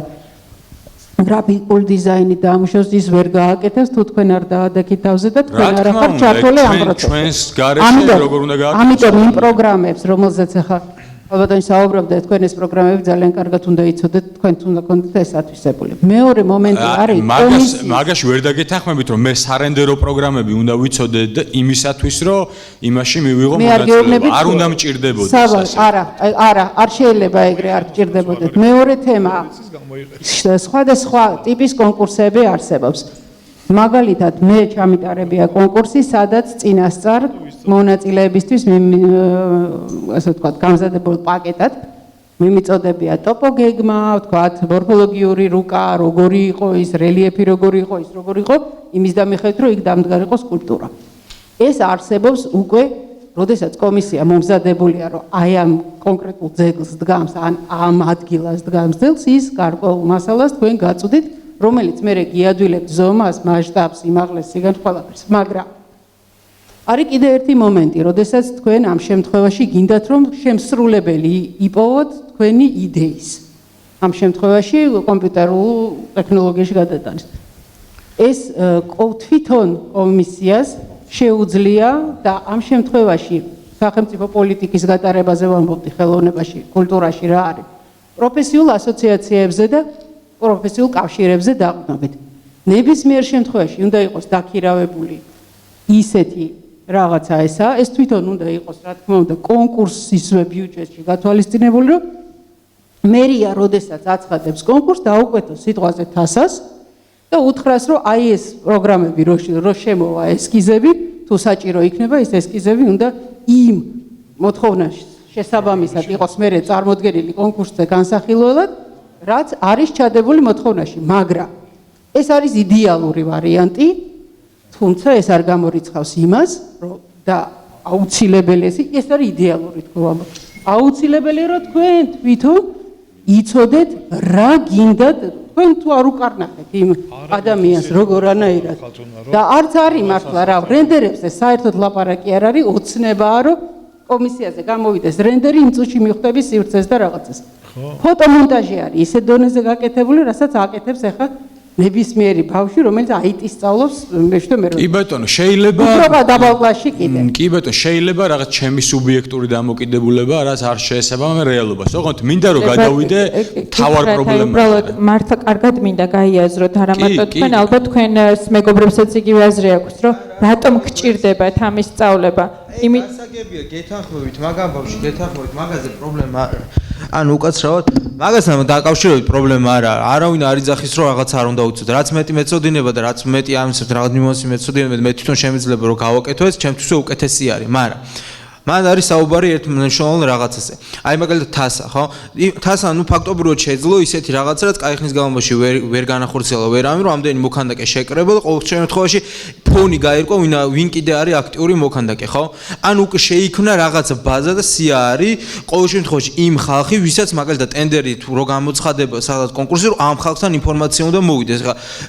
გრაფიკულ დიზაინი დაამუშავოს ის ვერ გააკეთებს თუ თქვენ არ დაადექით თავზე და თქვენ არ ახართ ჩართული ამ პროცესში ჩვენს გარეშე როგორ უნდა გააკეთოს ამიტომ იმ პროგრამებს რომელზეც ახლა ალბათ საუბრობთ თქვენ ეს პროგრამები ძალიან კარგად უნდა იცოდეთ თქვენ უნდა გქონდეთ ეს ათვისებული მეორე მომენტი არის მაგაში ვერ დაგეთანხმებით რომ მე სარენდერო პროგრამები უნდა ვიცოდე და იმისათვის რომ იმაში მივიღო მონაწილეობა არ უნდა მჭირდებოდეს არა არ შეიძლება ეგრე არ გჭირდებოდეთ მეორე თემა სხვადასხვა ტიპის კონკურსები არსებობს მაგალითად მე ჩამიტარებია კონკურსი სადაც წინასწარ მონაწილეებისთვის ასე ვთქვათ გამზადებულ პაკეტად მიმიწოდებია ტოპოგეგმა ვთქვათ მორფოლოგიური რუკა როგორი იყო ის რელიეფი როგორი იყო ის როგორი იყო იმის დამეხებით რომ იქ დამდგარიყო სკულპტურა ეს არსებობს უკვე როდესაც კომისია მომზადებულია რომ აი ამ კონკრეტულ ძეგლს დგამს ან ამ ადგილას დგამს ძეგლს ის გარკვეულ მასალას თქვენ გაწვდით რომელიც მე გიადვილებთ ზომას, მასშტაბს, სიმაღლეს, სიგანს ყველაფერს, მაგრამ არის კიდე ერთი მომენტი, როდესაც თქვენ ამ შემთხვევაში გინდათ რომ შემსრულებელი იპოვოთ თქვენი იდეის. ამ შემთხვევაში კომპიუტერულ ტექნოლოგიაში გადატანის. ეს თვითონ კომისიას შეუძლია და ამ შემთხვევაში სახელმწიფო პოლიტიკის გატარებაზე ვამბობთ ხელოვნებაში, კულტურაში რა არის? პროფესიულ ასოციაციებზე და პროფესიულ კავშირებზე დაყრდნობით. ნებისმიერ შემთხვევაში უნდა იყოს დაქირავებული ისეთი რაღაცა ეს თვითონ უნდა იყოს, რა თქმა უნდა, კონკურსისვე ბიუჯეტში გათვალისწინებული, რომ მერია, როდესაც აცხადებს კონკურსს, დაუკვეთოს სიტყვაზე თასას და უთხრას, რომ აი ეს პროგრამები რო შემოვა ესკიზები, თუ საჭირო იქნება, ეს ესკიზები უნდა იმ მოთხოვნაში შესაბამისად იყოს მერე წარმოდგენილი კონკურსზე განსახილველად, რაც არის ჩადებული მოთხოვნაში, მაგრამ ეს არის იდეალური ვარიანტი, თუმცა ეს არ გამორიცხავს იმას, რომ და აუცილებელი ეს არის იდეალური თქვა. აუცილებელია რომ თქვენ თვითონ იცოდეთ რა გინდათ, თქვენ თუ არ უკარნახეთ იმ ადამიანს როგორანაირად და არც არის მართლა რა რენდერებზე საერთოდ ლაპარაკი არ არის, ოცნებაა რომ კომისიაზე გამოვიდეს რენდერი იმ წუთში მიხვდების სივრცეს და რაღაცას. ფოტომონტაჟი არის ისე დონეზე გაკეთებული, რასაც აკეთებს ახლა ნებისმიერი ბავშვი, რომელიც IT-ს სწავლობს მეშვიდე კი ბატონო, შეიძლება უფრო დაბალ კლასში კიდე. კი ბატონო, შეიძლება რაღაც ჩემი სუბიექტური დამოკიდებულება, რაც არ შეესაბამება რეალობას. ოღონდ მინდა რომ გადავიდე თავარ პრობლემაზე. უბრალოდ მართლა კარგად მინდა გაიაზროთ, არა მარტო თქვენ, ალბათ თქვენს მეგობრებსაც იგივე აზრი აქვს, რომ რატომ გჭირდებათ ამის სწავლება. გასაგებია, გეთანხმებით, მაგამ ბავშვი, გეთანხმებით, მაგაზე პრობლემა არ არის. ანუ უკაცრავად, მაგასთან დაკავშირებით პრობლემა არ არის. არავინ არ იძახის, რომ რაღაც არ უნდა უწოდო. რაც მეტი მეცოდინება და რაც მეტი ამისეთ რაღაც მიმოსი მეცოდინება, მე თვითონ შემიძლია რომ გავაკეთო ეს, ჩემთვის უკეთესი არის, მაგრამ მან არის საუბარი ერთ მნიშვნელოვან რაღაცაზე. აი მაგალითად თასა, ხო? თასა ნუ ფაქტობრივად შეძლო ისეთი რაღაცა, რაც კაი ხნის განმავლობაში ვერ განახორციელა ვერავინ, რომ ამდენი მოქანდაკე შეკრებოდა, ყოველ შემთხვევაში ფონი გაირკვა, ვინ კიდე არის აქტიური მოქანდაკე, ხო? ან უკვე შეიქმნა რაღაცა ბაზა და სია არის, ყოველ შემთხვევაში იმ ხალხი, ვისაც მაგალითად ტენდერი თუ რო გამოცხადება სადაც კონკურსი, რომ ამ ხალხთან ინფორმაცია უნდა მოვიდეს.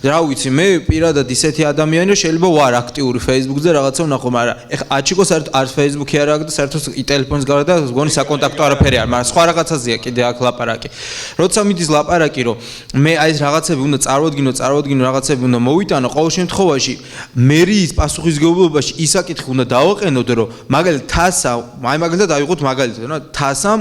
რა ვიცი, მე პირადად ისეთი ადამიანი, რომ შეიძლება ვარ აქტიური Facebook-ზე რაღაცა ვნახო, მაგრამ ეხა აჩიკო საერთოდ არც Facebook-ი არ აქვს და საერთოდ ტელეფონის გარდა და გონი საკონტაქტო არაფერი არ, მაგრამ სხვა რაღაცაზეა კიდე აქ ლაპარაკი. როცა მიდის ლაპარაკი, რომ მე აი ეს რაღაცები უნდა წარვადგინო, რაღაცები უნდა მოვიტანო, ყოველ შემთხვევაში მერიის პასუხისმგებლობაში ის საკითხი უნდა დავაყენოთ, რომ მაგალითად თასა, აი მაგალითად ავიღოთ მაგალითად, რა თასამ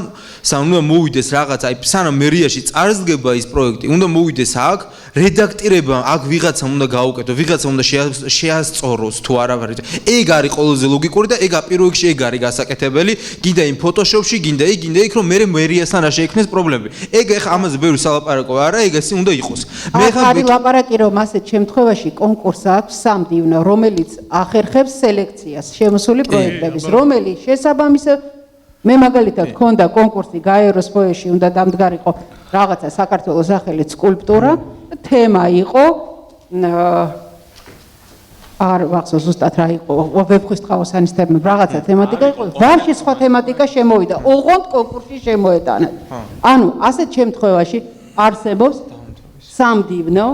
უნდა მოვიდეს რაღაც, აი სანამ მერიაში წარსდგება ის პროექტი, უნდა მოვიდეს აქ რედაქტირება, აქ ვიღაცამ უნდა გაუკეთო, ვიღაცამ უნდა შეასწოროს თუ არავარი. ეგ არის ყველაზე ლოგიკური და ეგ პირველ რიგში ეგ არის გასაკეთებელი, გინდა იმ ფოტოშოპში, გინდა იქ, რომ მე მერიასთან რა შეექმნეს პრობლემები. ეგ ახლა ამაზე ბევრი სალაპარაკო არა, ეგ ესე უნდა იყოს. მე ხარ არის ლაპარაკი, რომ ასეთ შემთხვევაში კონკურსს აქვს სამდივნო, რომელიც ახერხებს სელექციას შემოსული პროექტების, რომელიც შესაბამისად მე მაგალითად ქონდა კონკურსი გაეროს ფოეში უნდა დამდგარიყო რაღაცა საქართველოს სახელით სკულპტურა, თემა იყო არ ვახსოვს ზუსტად რა იყო, ვეფხისტყაოსანის თემა, რაღაცა თემატიკა იყო, ვარში სხვა თემატიკა შემოვიდა, ოღონდ კონკურსში შემოეტანა. ანუ ასეთ შემთხვევაში არსებობს სამდივნო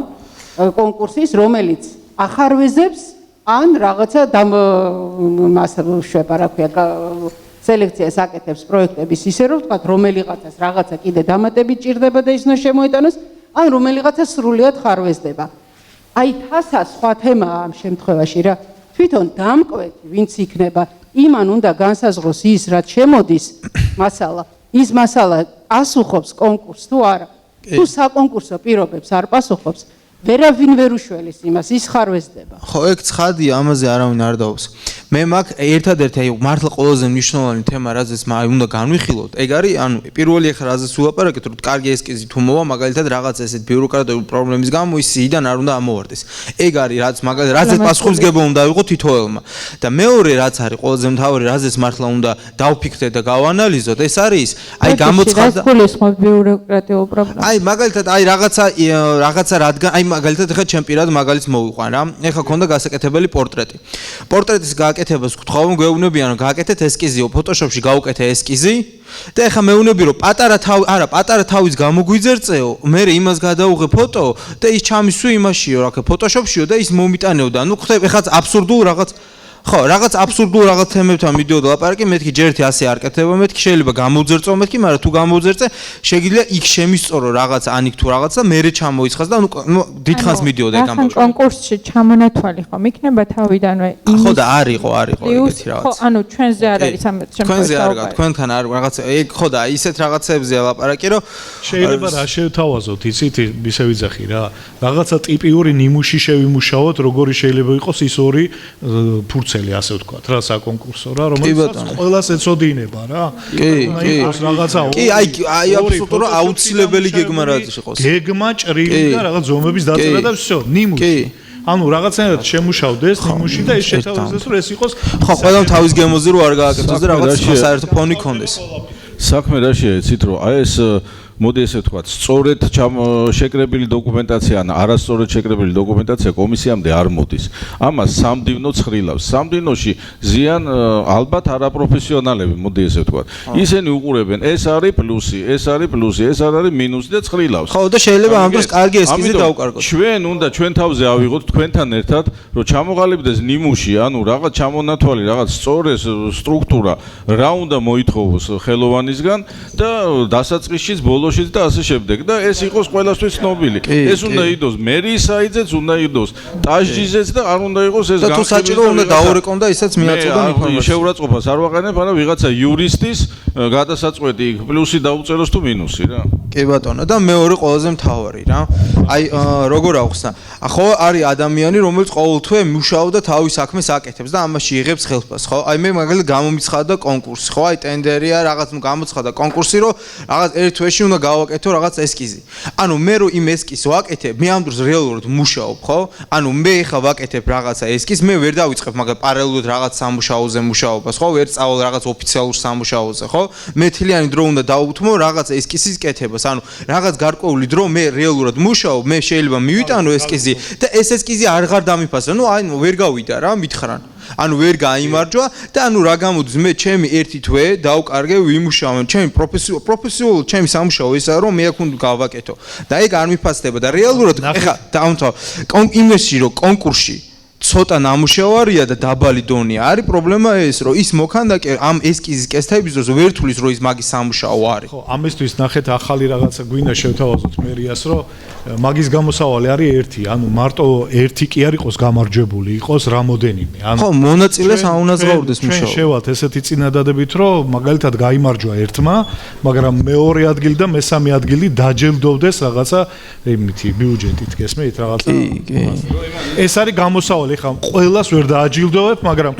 კონკურსის, რომელიც ახარვეზებს ან რაღაცა მას შვება, რა ქვია, სელექციას აკეთებს პროექტების ისე რომ ვთქვათ, რომელიღაცას რაღაცა კიდე დამატებით ჭირდება და ის უნდა შემოეტანოს, ან რომელიღაცა სრულიად ხარვეზდება. აი თასა სხვა თემაა ამ შემთხვევაში რა. თვითონ დამკვეთი, ვინც იქნება, იმან უნდა განსაზღვროს ის, რაც შემოდის მასალა. ის მასალა პასუხობს კონკურსს თუ არა. თუ საკონკურსო პირობებს არ პასუხობს, ვერავინ ვერ უშველის იმას, ის ხარვეზდება. ხო, ეგ ცხადია, ამაზე არავინ არ დაობს. მე მაგ ერთადერთი აი მართლა ყველაზე მნიშვნელოვანი თემა, რაზეც უნდა განვიხილოთ, ეგ არის, ანუ პირველი ახლა რაზეც ვილაპარაკეთ, რომ კარგი ესკიზი თუ მოვა, მაგალითად რაღაც ესეთ ბიუროკრატიული პრობლემის გამო ის სიიდან არ უნდა ამოვარდეს. ეგ არის, რაც მაგალითად რაზეც პასუხისმგებლობა უნდა ვიყო თითოეულმა. და მეორე რაც არის ყველაზე მთავარი, რაზეც მართლა უნდა დავფიქრდეთ და გავანალიზოთ, ეს არის ის, აი გამოცხადდა გასაგულისხმობ ბიუროკრატიულ პრობლემას. აი მაგალითად აი რაღაცა რადგან აი მაგალითად ახლა ჩემ პირად მაგალითს მოვიყვან რა. ეხლა ქონდა გასაკეთებელი პორტრეტი. პორტრეტის გააკეთებას ვთქვა, რომ გვეუბნებიან, რომ გააკეთეთ ესკიზი, ფოტოშოპში გაუკეთე ესკიზი და ეხლა მეუბნები, რომ პატარა თავის გამოგვიძერწეო, მე იმას გადაუღე ფოტო და ის ჩამისვი იმაშიო, რა ქვია, ფოტოშოპშიო და ის მომიტანეო და ნუ ხვდები, ეხლა აბსურდულ რაღაც ხო, რაღაც აბსურდულ რაღაც თემებთან მიდიოდა ლაპარაკი, მეთქი ჯერ ერთი ასე არ კეთდება, მეთქი შეიძლება გამოვძერწო მეთქი, მაგრამ თუ გამოვძერწე, შეგიძლია იქ შემისწორო რაღაც ანიქ თუ რაღაც და მერე ჩამოიცხას და ნუ დიდხანს მიდიოდა ეგ ამბავი. კონკურსში ჩამონათვალი ხომ იქნება თავიდანვე იმის. ხო და არისო ეგეთი რაღაც. ხო, ანუ ჩვენზე არ არის ამ თქვენზე არ გაქვს, თქვენთან არ რაღაც ეგ ხო და ისეთ რაღაცებზეა ლაპარაკი, რომ შეიძლება რა შევთავაზოთ, იცით, ისე ვიძახი რა. რაღაცა ტიპიური ნიმუში შევიმუშაოთ, როგორი შეიძლება იყოს ის ორი ფურცელი, ასე ვთქვათ, რა საკონკურსო რა, რომელსაც ყველას ეწოდინება რა. კი, რაღაცა. კი, აი აბსოლუტურად აუცილებელი გეგმა რაც იყოს. გეგმა, ჭრილი და რაღაც ზომების დაწერა და всё, ნიმუში. ანუ რაღაცნაირად შემუშავდეს ნიმუში და ეს შეთავაზდეს, რომ ეს იყოს ხო, ყველამ თავის გემოზე რო არ გააკეთოს და რაღაც საერთო ფონი კონდეს. საქმე რაშია, იცით რომ აი ეს მოდი ესე ვთქვათ, სწორედ შეკრებილი დოკუმენტაცია ან არასწორად შეკრებილი დოკუმენტაცია კომისიამდე არ მოდის. ამას სამდივნო ცხრილავს. სამდივნოში ზიან ალბათ არაპროფესიონალები, მოდი ესე ვთქვათ. ისინი უყურებენ, ეს არის პლუსი, ეს არის პლუსი, ეს არის მინუსი და ცხრილავს. ხო და შეიძლება ამ დროს კარგი ესკიზი დავუკარგოთ. ჩვენ უნდა ჩვენ თავზე ავიღოთ თქვენთან ერთად, რომ ჩამოყალიბდეს ნიმუში, ანუ რაღაც ჩამონათვალი, რაღაც სწორი სტრუქტურა, რა უნდა მოითხოვოს ხელოვანისგან და დასაწყისშიც ბოლო და ასე შემდეგ და ეს იყოს ყველასთვის ცნობილი. ეს უნდა იყოს მერის საიძეც, უნდა იყოს ტაჟჯიზეც და არ უნდა იყოს ეს განხილვის და თუ საჭირო უნდა დაურეკონ და ისაც მიაწოდონ ინფორმაცია. შეურაცხყოფას არ ვაყენებ, არა ვიღაცა იურისტის გადასაწყვეტი პლუსი დაუწეროს თუ მინუსი რა. კი ბატონო და მეორე ყველაზე მთავარი რა. აი როგორ ახსნა. ხო არის ადამიანი, რომელიც ყოველთვე მუშაობს და თავის საქმეს აკეთებს და ამაში იღებს ხელფასს, ხო? აი მე მაგალითად გამომიცხადა კონკურსი, ხო? აი ტენდერია, რაღაც გამოცხადა კონკურსი, რომ რაღაც ერთ თვეში უნდა გავაკეთო რაღაც ესკიზი. ანუ მე რო იმ ესკიზს ვაკეთებ, მე ამ დროს რეალურად მუშაობ, ხო? ანუ მე ხა ვაკეთებ რაღაცა ესკიზს, მე ვერ დავიწყებ მაგალითად პარალელურად რაღაც სამუშაოზე მუშაობას, ხო? ვერ წავალ რაღაც ოფიციალურ სამუშაოზე, ხო? მე თლიანი დრო უნდა დავუთმო რაღაც ესკიზის კეთებას. ანუ რაღაც გარკვეული დრო მე რეალურად მუშაობ, მე შეიძლება მივიტანო ესკიზი და ეს ესკიზი აღარ დამიფასო. ნუ აი ვერ გავიდა რა, მითხრან. ანუ ვერ გაიმარჯვა და ანუ რა გამოდის მე ჩემი ერთი თვე დავკარგე ვიმუშავე ჩემი პროფესიულ ჩემი სამუშაო ესაა რომ მე აქ უნდა გავაკეთო და ეგ არ მიფასდება და რეალურად ეხა დაამთავ იმაში რომ კონკურსში ცოტა ნამუშევარია და დაბალი დონეა არის პრობლემა ეს რომ ის მოქანდაკე ამ ესკიზის კესთების დროს ვერ თulis რომ ის მაგის სამუშაო არის ხო ამისთვის ნახეთ ახალი რაღაცა გვინდა შევთავაზოთ მერიას რომ მაგის გამოსავალი არის ერთი ანუ მარტო ერთი კი არ იყოს გამარჯვებული იყოს რამოდენიმე ანუ ხო მონაწილეს აუნაზღაურდეს მუშაობა ჩვენ შევალთ ესეთი წინადადებით რომ მაგალითად გაიმარჯვა ერთმა მაგრამ მეორე ადგილი და მესამე ადგილი დაჯილდოვდეს რაღაცა იმითი ბიუჯეტით გესმით რაღაცა ეს არის გამოსავალი ხა ყველას ვერ დააჯილდოვებ, მაგრამ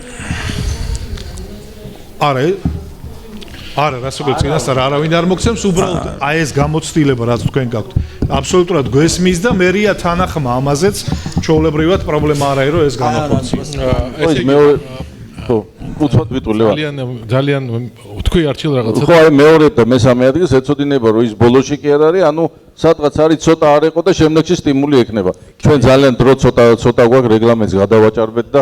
არა, რასაც წინასწარ არავინ არ მოგცემს, უბრალოდ აი ეს გამოცდილება, რაც თქვენ გაქვთ, აბსოლუტურად გვესმის და მერია თანახმა ამაზეც ჩვეულებრივად პრობლემა არ არის, რომ ეს განახორციელოს. ეს მეორე ხო, უცბად ვიტყვილება. ძალიან თქვი არჩილ რაღაცა. ხო, აი მეორე და მესამე ადგილს ეცოდინება, რომ ის ბოლოში კი არ არის, ანუ სადღაც არის ცოტა არ ეყო და შემდეგში სტიმული ექნება. ჩვენ ძალიან დრო ცოტა გვაქვს რეგლამენტს გადავაჭარბეთ და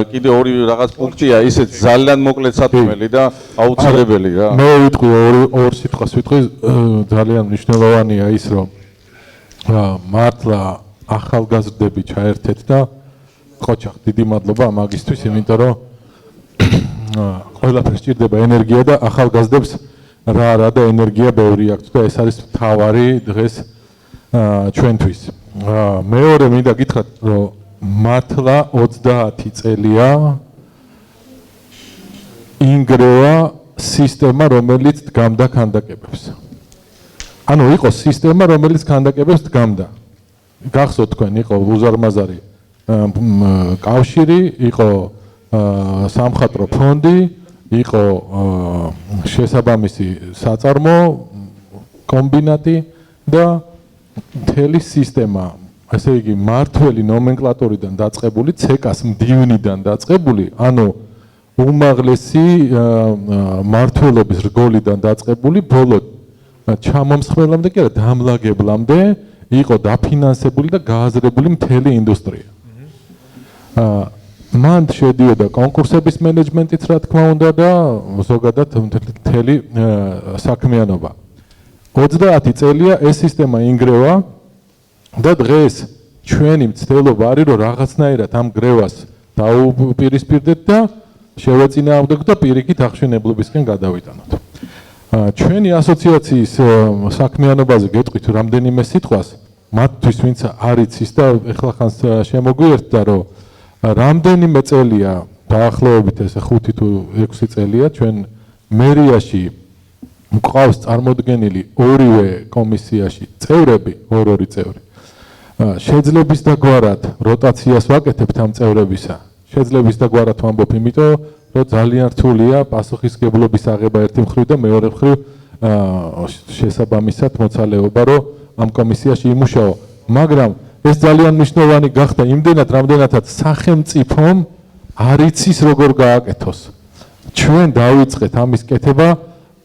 კიდე ორი რაღაც პუნქტია ისეთ ძალიან მოკლედ სათქმელი და აუცილებელი რა. მე ვიტყვი ორ სიტყვას ვიტყვი ძალიან მნიშვნელოვანია ის რომ მართლა ახალგაზრდები ჩაერთეთ და ყოჩახ დიდი მადლობა მაგისთვის იმიტომ რომ ყველაფერს სჭირდება ენერგია და ახალგაზრდებს რა და ენერგია ბევრი აქვს და ეს არის მთავარი დღეს ჩვენთვის. მეორე მინდა გითხრათ რომ მართლა 30 წელია ინგრევა სისტემა რომელიც დგამდა ქანდაკებებს. ანუ იყო სისტემა რომელიც ქანდაკებებს დგამდა. გახსოვთ თქვენ იყო უზარმაზარი კავშირი, იყო სამხატვრო ფონდი, იყო შესაბამისი საწარმო კომბინატი და მთელი სისტემა, ასე იგი მართველი ნომენკლატურიდან დაწყებული, ცეკას მდივნიდან დაწყებული, ანუ უმაღლესი მმართველობის რგოლიდან დაწყებული, ბოლო ჩამომსხმელამდე კი არა, დამლაგებლამდე იყო დაფინანსებული და გააზრებული მთელი ინდუსტრია. მან შედიოდა კონკურსების მენეჯმენტიც რა თქმა უნდა და ზოგადად მთელი საქმიანობა. 30 წელია ეს სისტემა ინგრევა და დღეს ჩვენი მცდელობა არის რომ რაღაცნაირად ამ გრევას დაუპირისპირდეთ და შევეწინააღმდეგოთ და პირიქით აღშენებლობისკენ გადავიტანოთ. ჩვენი ასოციაციის საქმიანობაზე გეტყვით რამდენიმე სიტყვას, მათთვის ვინც არ იცის და ეხლა ხანს შემოგვიერთდა, რომ რამდენიმე წელია დაახლოებით ეს 5 თუ 6 წელია ჩვენ მერიაში მყავს წარმოდგენილი ორივე კომისიაში წევრები, ორ-ორი წევრი. შეძლების დაგვარად როტაციას ვაკეთებთ ამ წევრებისა. შეძლების დაგვარად ვამბობ, იმიტომ რომ ძალიან რთულია პასუხისგებლობის აღება ერთი მხრივ და მეორე მხრივ შესაბამისად მოცალეობა, რომ ამ კომისიაში იმუშაო, მაგრამ ეს ძალიან მნიშვნელოვანი გახდა იმდენად, რამდენადაც სახელმწიფომ არ იცის როგორ გააკეთოს. ჩვენ დავიწყეთ ამის კეთება,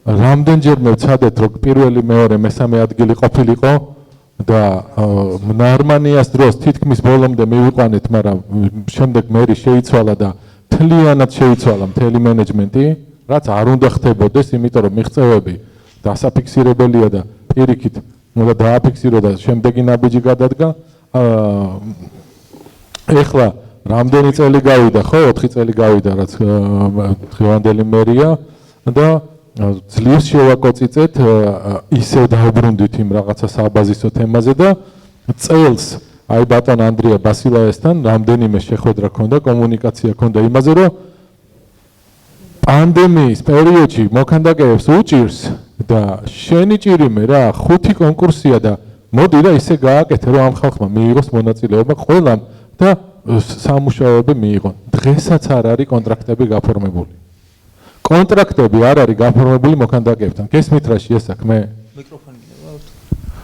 რამდენჯერმე ვცადეთ, რომ პირველი, მეორე, მესამე ადგილი ყოფილიყო და ნარმანიას დროს თითქმის ბოლომდე მივიყვანეთ, მაგრამ შემდეგ მერი შეიცვალა და თლიანად შეიცვალა მთელი მენეჯმენტი, რაც არ უნდა ხდებოდეს, იმიტომ რომ მიღწევები დასაფიქსირებელია და პირიქით უნდა დააფიქსირო და შემდეგი ნაბიჯი გადადგა. ეხლა რამდენი წელი გავიდა, ხო, 4 წელი გავიდა, რაც დღევანდელი მერია და ძლივს შევაკოწიწეთ, ისევ დავბრუნდით იმ რაღაცა საბაზისო თემაზე და წელს აი ბატონ ანდრია ბასილაესთან რამდენიმე შეხვედრა ქონდა, კომუნიკაცია ქონდა იმაზე, რომ პანდემიის პერიოდში მოქანდაკეებს უჭირს და შენი ჭირიმე რა, 5 კონკურსია და მოდი რა ისე გააკეთე, რომ ამ ხალხმა მიიღოს მონაწილეობა ყველამ და სამუშაოები მიიღონ. დღესაც არ არის კონტრაქტები გაფორმებული. კონტრაქტები არ არის გაფორმებული მოქანდაკეებთან. გესმით რა შეესაქმე? მიკროფონი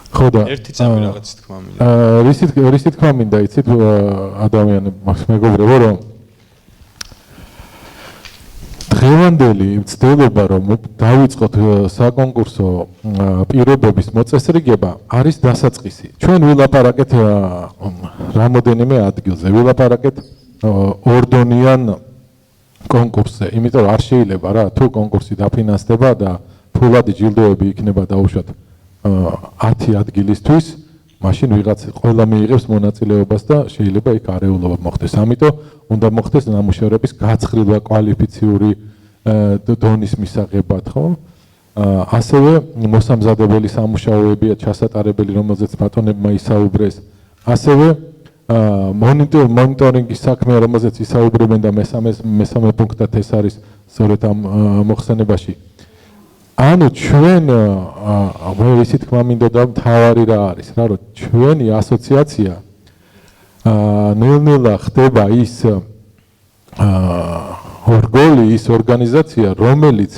ხო და ერთი წამი რაღაც თქმა მინდა. რისი თქმა მინდა იცით ადამიანებს მეგობრებო, რომ დღევანდელი ცდილობა რომ დავიწყოთ საკონკურსო პირობების მოწესრიგება არის დასაწყისი. ჩვენ ვილაპარაკეთ რამოდენიმე ადგილზე, ვილაპარაკეთ ორდონიან კონკურსზე, იმიტომ რომ არ შეიძლება რა, თუ კონკურსი დაფინანსდება და ფულადი ჯილდოები იქნება დაუშვათ 10 ადგილისთვის, მაშინ ვიღაც ყველა მიიღებს მონაწილეობას და შეიძლება იქ არეულობა მოხდეს. ამიტომ უნდა მოხდეს ნამუშევრების გაცხრილვა კვალიფიციური დონის მისაღებად, ხო? ასევე მოსამზადებელი სამუშაოებია ჩასატარებელი, რომელზეც ბატონებმა ისაუბრეს. ასევე მონიტორინგის საქმე, რომელზეც ისაუბრებენ და მესამე პუნქტად ეს არის სწორედ ამ მოხსენებაში. ანუ ჩვენ მე ისე თქმა მინდა და მთავარი რა არის რა, რომ ჩვენი ასოციაცია ნელ-ნელა ხდება ის ორგოლი, ის ორგანიზაცია, რომელიც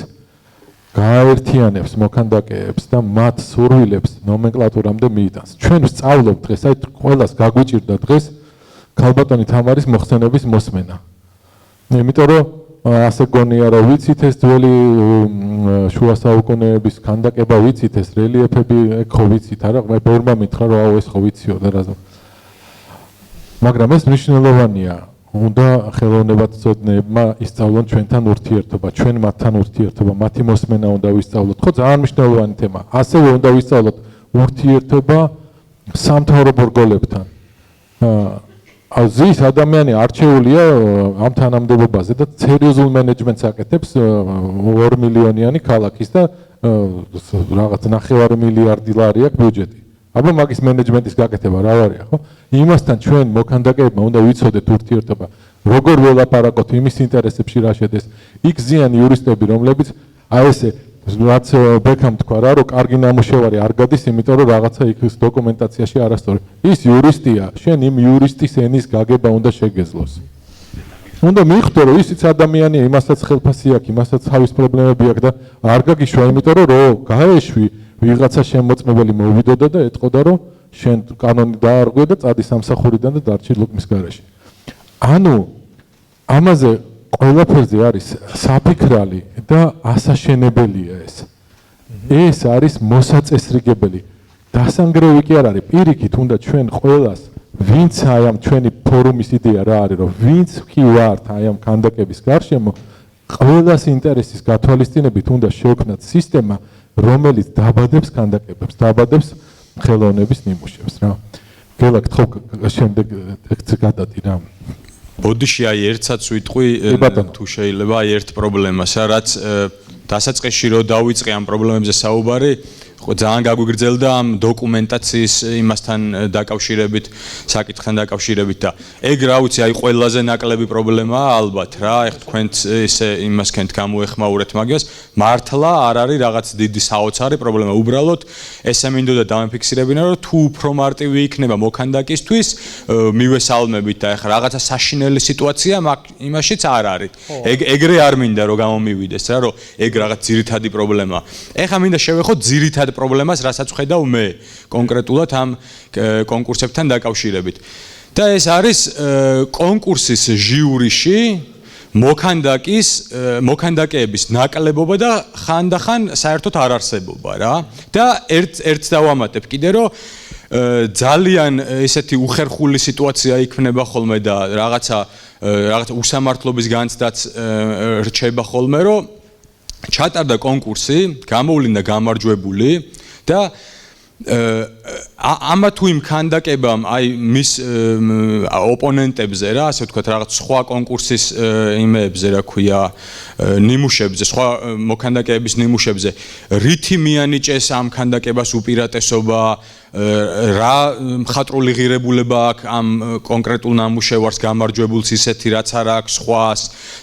გააერთიანებს მოქანდაკეებს და მათ სურვილებს ნომენკლატურამდე მიიტანს. ჩვენ ვსწავლობთ დღეს, აი ყველას გაგვიჭირდა დღეს ქალბატონი თამარის მოხსენების მოსმენა. იმიტომ რომ ასე გონია რომ ვიცით ეს ძველი შუა საუკუნეების ქანდაკება, ვიცით ეს რელიეფები, ხო ვიცით არა, მე ბევრმა მითხრა რომ აუ ეს ხო ვიციო და რა. მაგრამ ეს მნიშვნელოვანია. უნდა ხელოვნებათმცოდნეებმა ისწავლონ ჩვენთან ურთიერთობა, ჩვენ მათთან ურთიერთობა, მათი მოსმენა უნდა ვისწავლოთ. ხო, ძალიან მნიშვნელოვანი თემა. ასევე უნდა ვისწავლოთ ურთიერთობა სამთავრობო ორგანოებთან. ზის ადამიანი არჩეულია ამ თანამდებობაზე და სერიოზულ მენეჯმენტს აკეთებს 2 მილიონიანი ქალაქის და რაღაც 9 მილიარდი ლარი აქვს ბიუჯეტი. აბა მაგის მენეჯმენტის გაკეთება რა არია, ხო? იმასთან ჩვენ მოქანდაკეებმა უნდა ვიცოდეთ ურთიერთობა, როგორ ველაპარაკოთ იმის ინტერესებში რა შედეს. იქ ზიან იურისტები, რომლებიც აი ესე რაც ბექამ თქვა რა, რომ კარგი ნამუშევარი არ გადის, იმიტომ რომ რაღაცა იქ დოკუმენტაციაში არასწორი. ის იურისტია, შენ იმ იურისტის ენის გაგება უნდა შეგეძლოს. უნდა მიხვდე, რომ ისიც ადამიანია, იმასაც ხელფასი აქვს, იმასაც თავის პრობლემები აქვს და არ გაგიშვა, იმიტომ რომ გაეშვი ვიღაცა შემოწმებელი მოვიდოდა და ეტყოდა, რომ შენ კანონი დაარღვია და წადი სამსახურიდან და დარჩი ლუკმის გარეშე. ანუ ამაზე ყველაფერზე არის საფიქრალი და ასაშენებელია ეს. ეს არის მოსაწესრიგებელი. დასანგრევი კი არ არის, პირიქით უნდა ჩვენ ყველას, ვინც აი ამ ჩვენი ფორუმის იდეა რა არის, რომ ვინც კი ვართ აი ამ ქანდაკების გარშემო, ყველას ინტერესის გათვალისწინებით უნდა შევქმნათ სისტემა, რომელიც დაბადებს ქანდაკებებს, დაბადებს ხელოვნების ნიმუშებს რა. გელაკ ხო შემდეგ ეგ გადადი რა. ბოდიში აი ერთსაც ვიტყვი თუ შეიძლება აი ერთ პრობლემას რაც დასაწყისში რო დავიწყე ამ პრობლემებზე საუბარი ხო ძალიან გაგვიგრძელდა ამ დოკუმენტაციის იმასთან დაკავშირებით, საკითხთან დაკავშირებით და ეგ რა ვიცი, აი ყველაზე ნაკლები პრობლემაა ალბათ რა, ეხ თქვენც ესე იმასკენ გამოეხმაურეთ მაგას, მართლა არ არის რაღაც დიდი საოცარი პრობლემა, უბრალოდ ესე მინდოდა დავაფიქსირებინა, რომ თუ უფრო მარტივი იქნება მოქანდაკისთვის, მივესალმებით და ეხ რაღაცა საშინელი სიტუაცია იმაშიც არ არის. ეგრე არ მინდა რომ გამომივიდეს რა, რომ ეგ რაღაც ძირითადი პრობლემაა. ეხა მინდა შევეხოთ ძირითად პრობლემას, რასაც ვხედავ მე კონკრეტულად ამ კონკურსებთან დაკავშირებით. და ეს არის კონკურსის ჟიურიში მოქანდაკეების ნაკლებობა და ხანდახან საერთოდ არ არსებობა რა. და ერთს დავამატებ კიდე რომ ძალიან ესეთი უხერხული სიტუაცია იქნება ხოლმე და რაღაცა უსამართლობის განცდაც რჩება ხოლმე რომ ჩატარდა კონკურსი, გამოვლინდა გამარჯვებული და ამა თუ იმ ქანდაკებამ აი მის ოპონენტებზე რა, ასე ვთქვათ, რაღაც სხვა კონკურსის იმეებზე, რა ქვია, ნიმუშებზე, სხვა მოქანდაკეების ნიმუშებზე, რითი მიანიჭეს ამ ქანდაკებას უპირატესობა, რა მხატვრული ღირებულება აქვს ამ კონკრეტულ ნამუშევარს გამარჯვებულს ისეთი რაც არ აქვს სხვას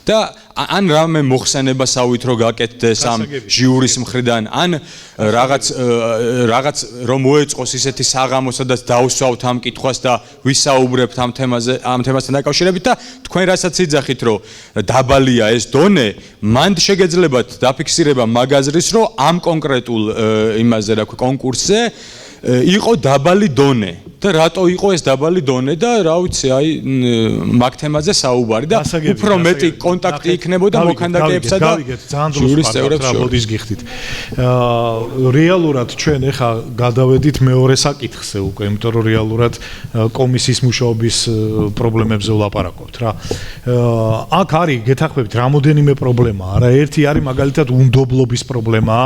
და ან რამე მოხსენებასავით რო გაკეთდეს ამ ჟიურის მხრიდან ან რაღაც რომ მოეწყოს ისეთი საღამო სადაც დავსვავთ ამ კითხვას და ვისაუბრებთ ამ თემასთან დაკავშირებით და თქვენ რასაც იძახით რომ დაბალია ეს დონე მანდ შეგეძლებათ დაფიქსირება მაგაზრის რომ ამ კონკრეტულ იმაზე რა ქვია კონკურსზე იყო დაბალი დონე და რატო იყო ეს დაბალი დონე და რა ვიცი აი მაგ თემაზე საუბარი და უფრო მეტი კონტაქტი იქნებოდა მოქანდაკეებსა და ჟურის წევრებს შორის გიხდით. რეალურად ჩვენ ეხა გადავედით მეორე საკითხზე უკვე, იმიტომ რომ რეალურად კომისიის მუშაობის პრობლემებზე ვლაპარაკობთ რა. აქ არის გეთახმებით რამოდენიმე პრობლემაა რა. ერთი არის მაგალითად უნდობლობის პრობლემა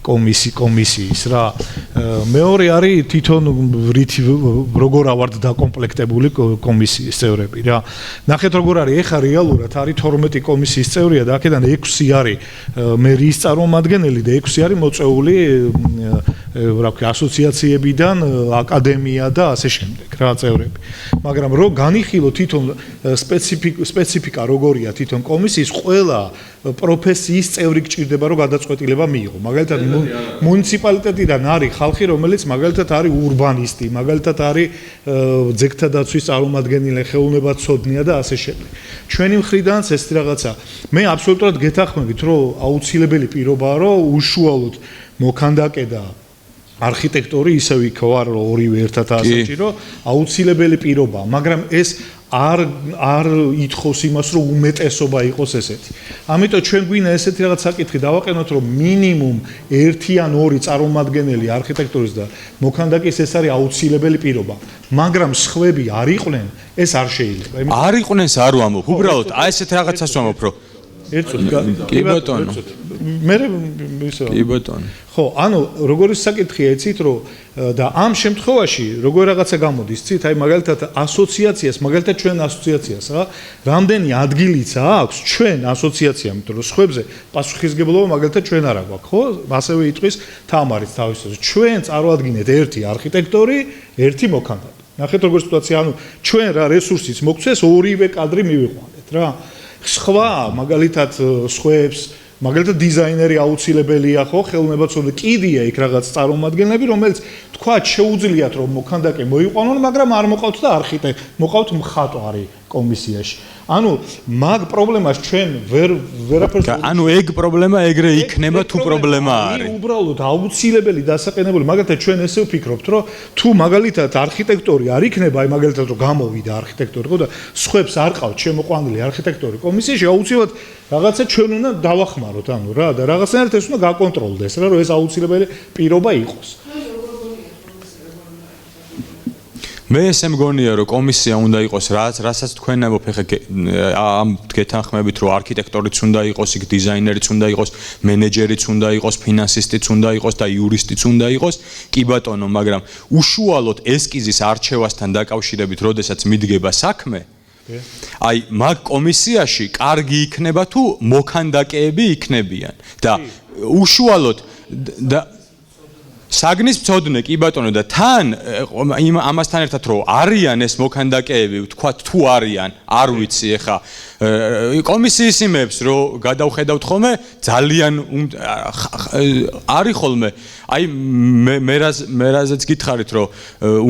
კომისიის რა. მეორე არის თვითონ როგორ ავართ დაკომპლექტებული კომისიის წევრები რა. ნახეთ როგორ არის ეხა რეალურად არის 12 კომისიის წევრია და აქედან 6 არის მერიის წარმომადგენელი და 6 არის მოწვეული რა ქვია ასოციაციებიდან, აკადემია და ასე შემდეგ რა წევრები. მაგრამ რო განიხილო თვითონ სპეციფიკა როგორია თვითონ კომისიის ყველა პროფესიის წევრი გჭირდება რომ გადაწყვეტილება მიიღო. მაგალითად მუნიციპალიტეტიდან არის ხალხი რომელიც მაგალითად არის ურბანისტი, მაგალითად არის ძეგლთა დაცვის წარმომადგენელი, ხელოვნებაცოდნია და ასე შემდეგ. ჩვენი მხრიდანაც ეს რაღაცა. მე აბსოლუტურად გეთანხმებით რომ აუცილებელი პირობაა რომ უშუალოდ მოქანდაკე და არქიტექტორი ისევ იქ ვარ ორივე ერთად ასაჭირო, აუცილებელი პირობაა, მაგრამ ეს არ ითხოვს იმას რომ უმეტესობა იყოს ესეთი. ამიტომ ჩვენ გვინდა ესეთი რაღაც საკითხი დავაყენოთ რომ მინიმუმ 1 ან 2 წარმომადგენელი არქიტექტორის და მოქანდაკის ეს არის აუცილებელი პირობა. მაგრამ სხვები არ იყვნენ, ეს არ შეიძლება. არ იყვნენს არ ვამბობ, უბრალოდ აი ესეთ რაღაცას ვამბობ რომ კი ბატონო. კი ბატონო. ხო, ანუ როგორი საკითხია იცით რომ და ამ შემთხვევაში როგორ რაღაცა გამოდის, ცით, აი მაგალითად ასოციაციას, მაგალითად ჩვენ ასოციაციას რა, რამდენი ადგილიც აქვს ჩვენ ასოციაციამ, იმიტომ რომ სხვებზე პასუხისგებლობა მაგალითად ჩვენ არ აქვს, ხო? ასევე იტყვის თამარიც თავისთავად. ჩვენ წარვადგინეთ ერთი არქიტექტორი, ერთი მოქანდაკე. ნახეთ როგორი სიტუაცია, ანუ ჩვენ რა რესურსიც მოგცეს, ორივე კადრი მივიყვანეთ რა. სხვა მაგალითად სხვებს მაგალითად დიზაინერი აუცილებელია ხო ხელოვნებაცოდნე კიდია იქ რაღაც წარმომადგენლები რომელიც თქვათ შეუძლიათ რომ მოქანდაკე მოიყვანონ მაგრამ არ მოყავთ და არქიტექტორი მოყავთ მხატვარი კომისიაში ანუ მაგ პრობლემას ჩვენ ვერაფერს ანუ ეგ პრობლემა ეგრე იქნება თუ პრობლემა არის უბრალოდ აუცილებელი დასაყენებელი მაგალითად ჩვენ ესე ვფიქრობთ რომ თუ მაგალითად არქიტექტორი არ იქნება აი მაგალითად რომ გამოვიდა არქიტექტორი ხო და სხვებს არ ყავთ შემოყვანილი არქიტექტორი კომისიაში აუცილებლად რაღაცა ჩვენ უნდა დავახმაროთ ანუ რა და რაღაცნაირად ეს უნდა გაკონტროლდეს რა რომ ეს აუცილებელი პირობა იყოს მე ესე მგონია რომ კომისია უნდა იყოს რასაც თქვენ ამბობთ ამ გეთანხმებით რომ არქიტექტორიც უნდა იყოს, იქ დიზაინერიც უნდა იყოს, მენეჯერიც უნდა იყოს, ფინანსისტიც უნდა იყოს და იურისტიც უნდა იყოს. კი ბატონო, მაგრამ უშუალოდ ესკიზის არჩევასთან დაკავშირებით, როდესაც მიდგება საქმე, აი მაგ კომისიაში კარგი იქნება თუ მოქანდაკეები იქნებიან და უშუალოდ და საგნის მცოდნე კი ბატონო და თან ამასთან ერთად რომ არიან ეს მოქანდაკეები თქვა თუ არიან არ ვიცი ეხა კომისიის იმებს რომ გადავხედავთ ხოლმე ძალიან არის ხოლმე აი მე რაზეც გითხარით რომ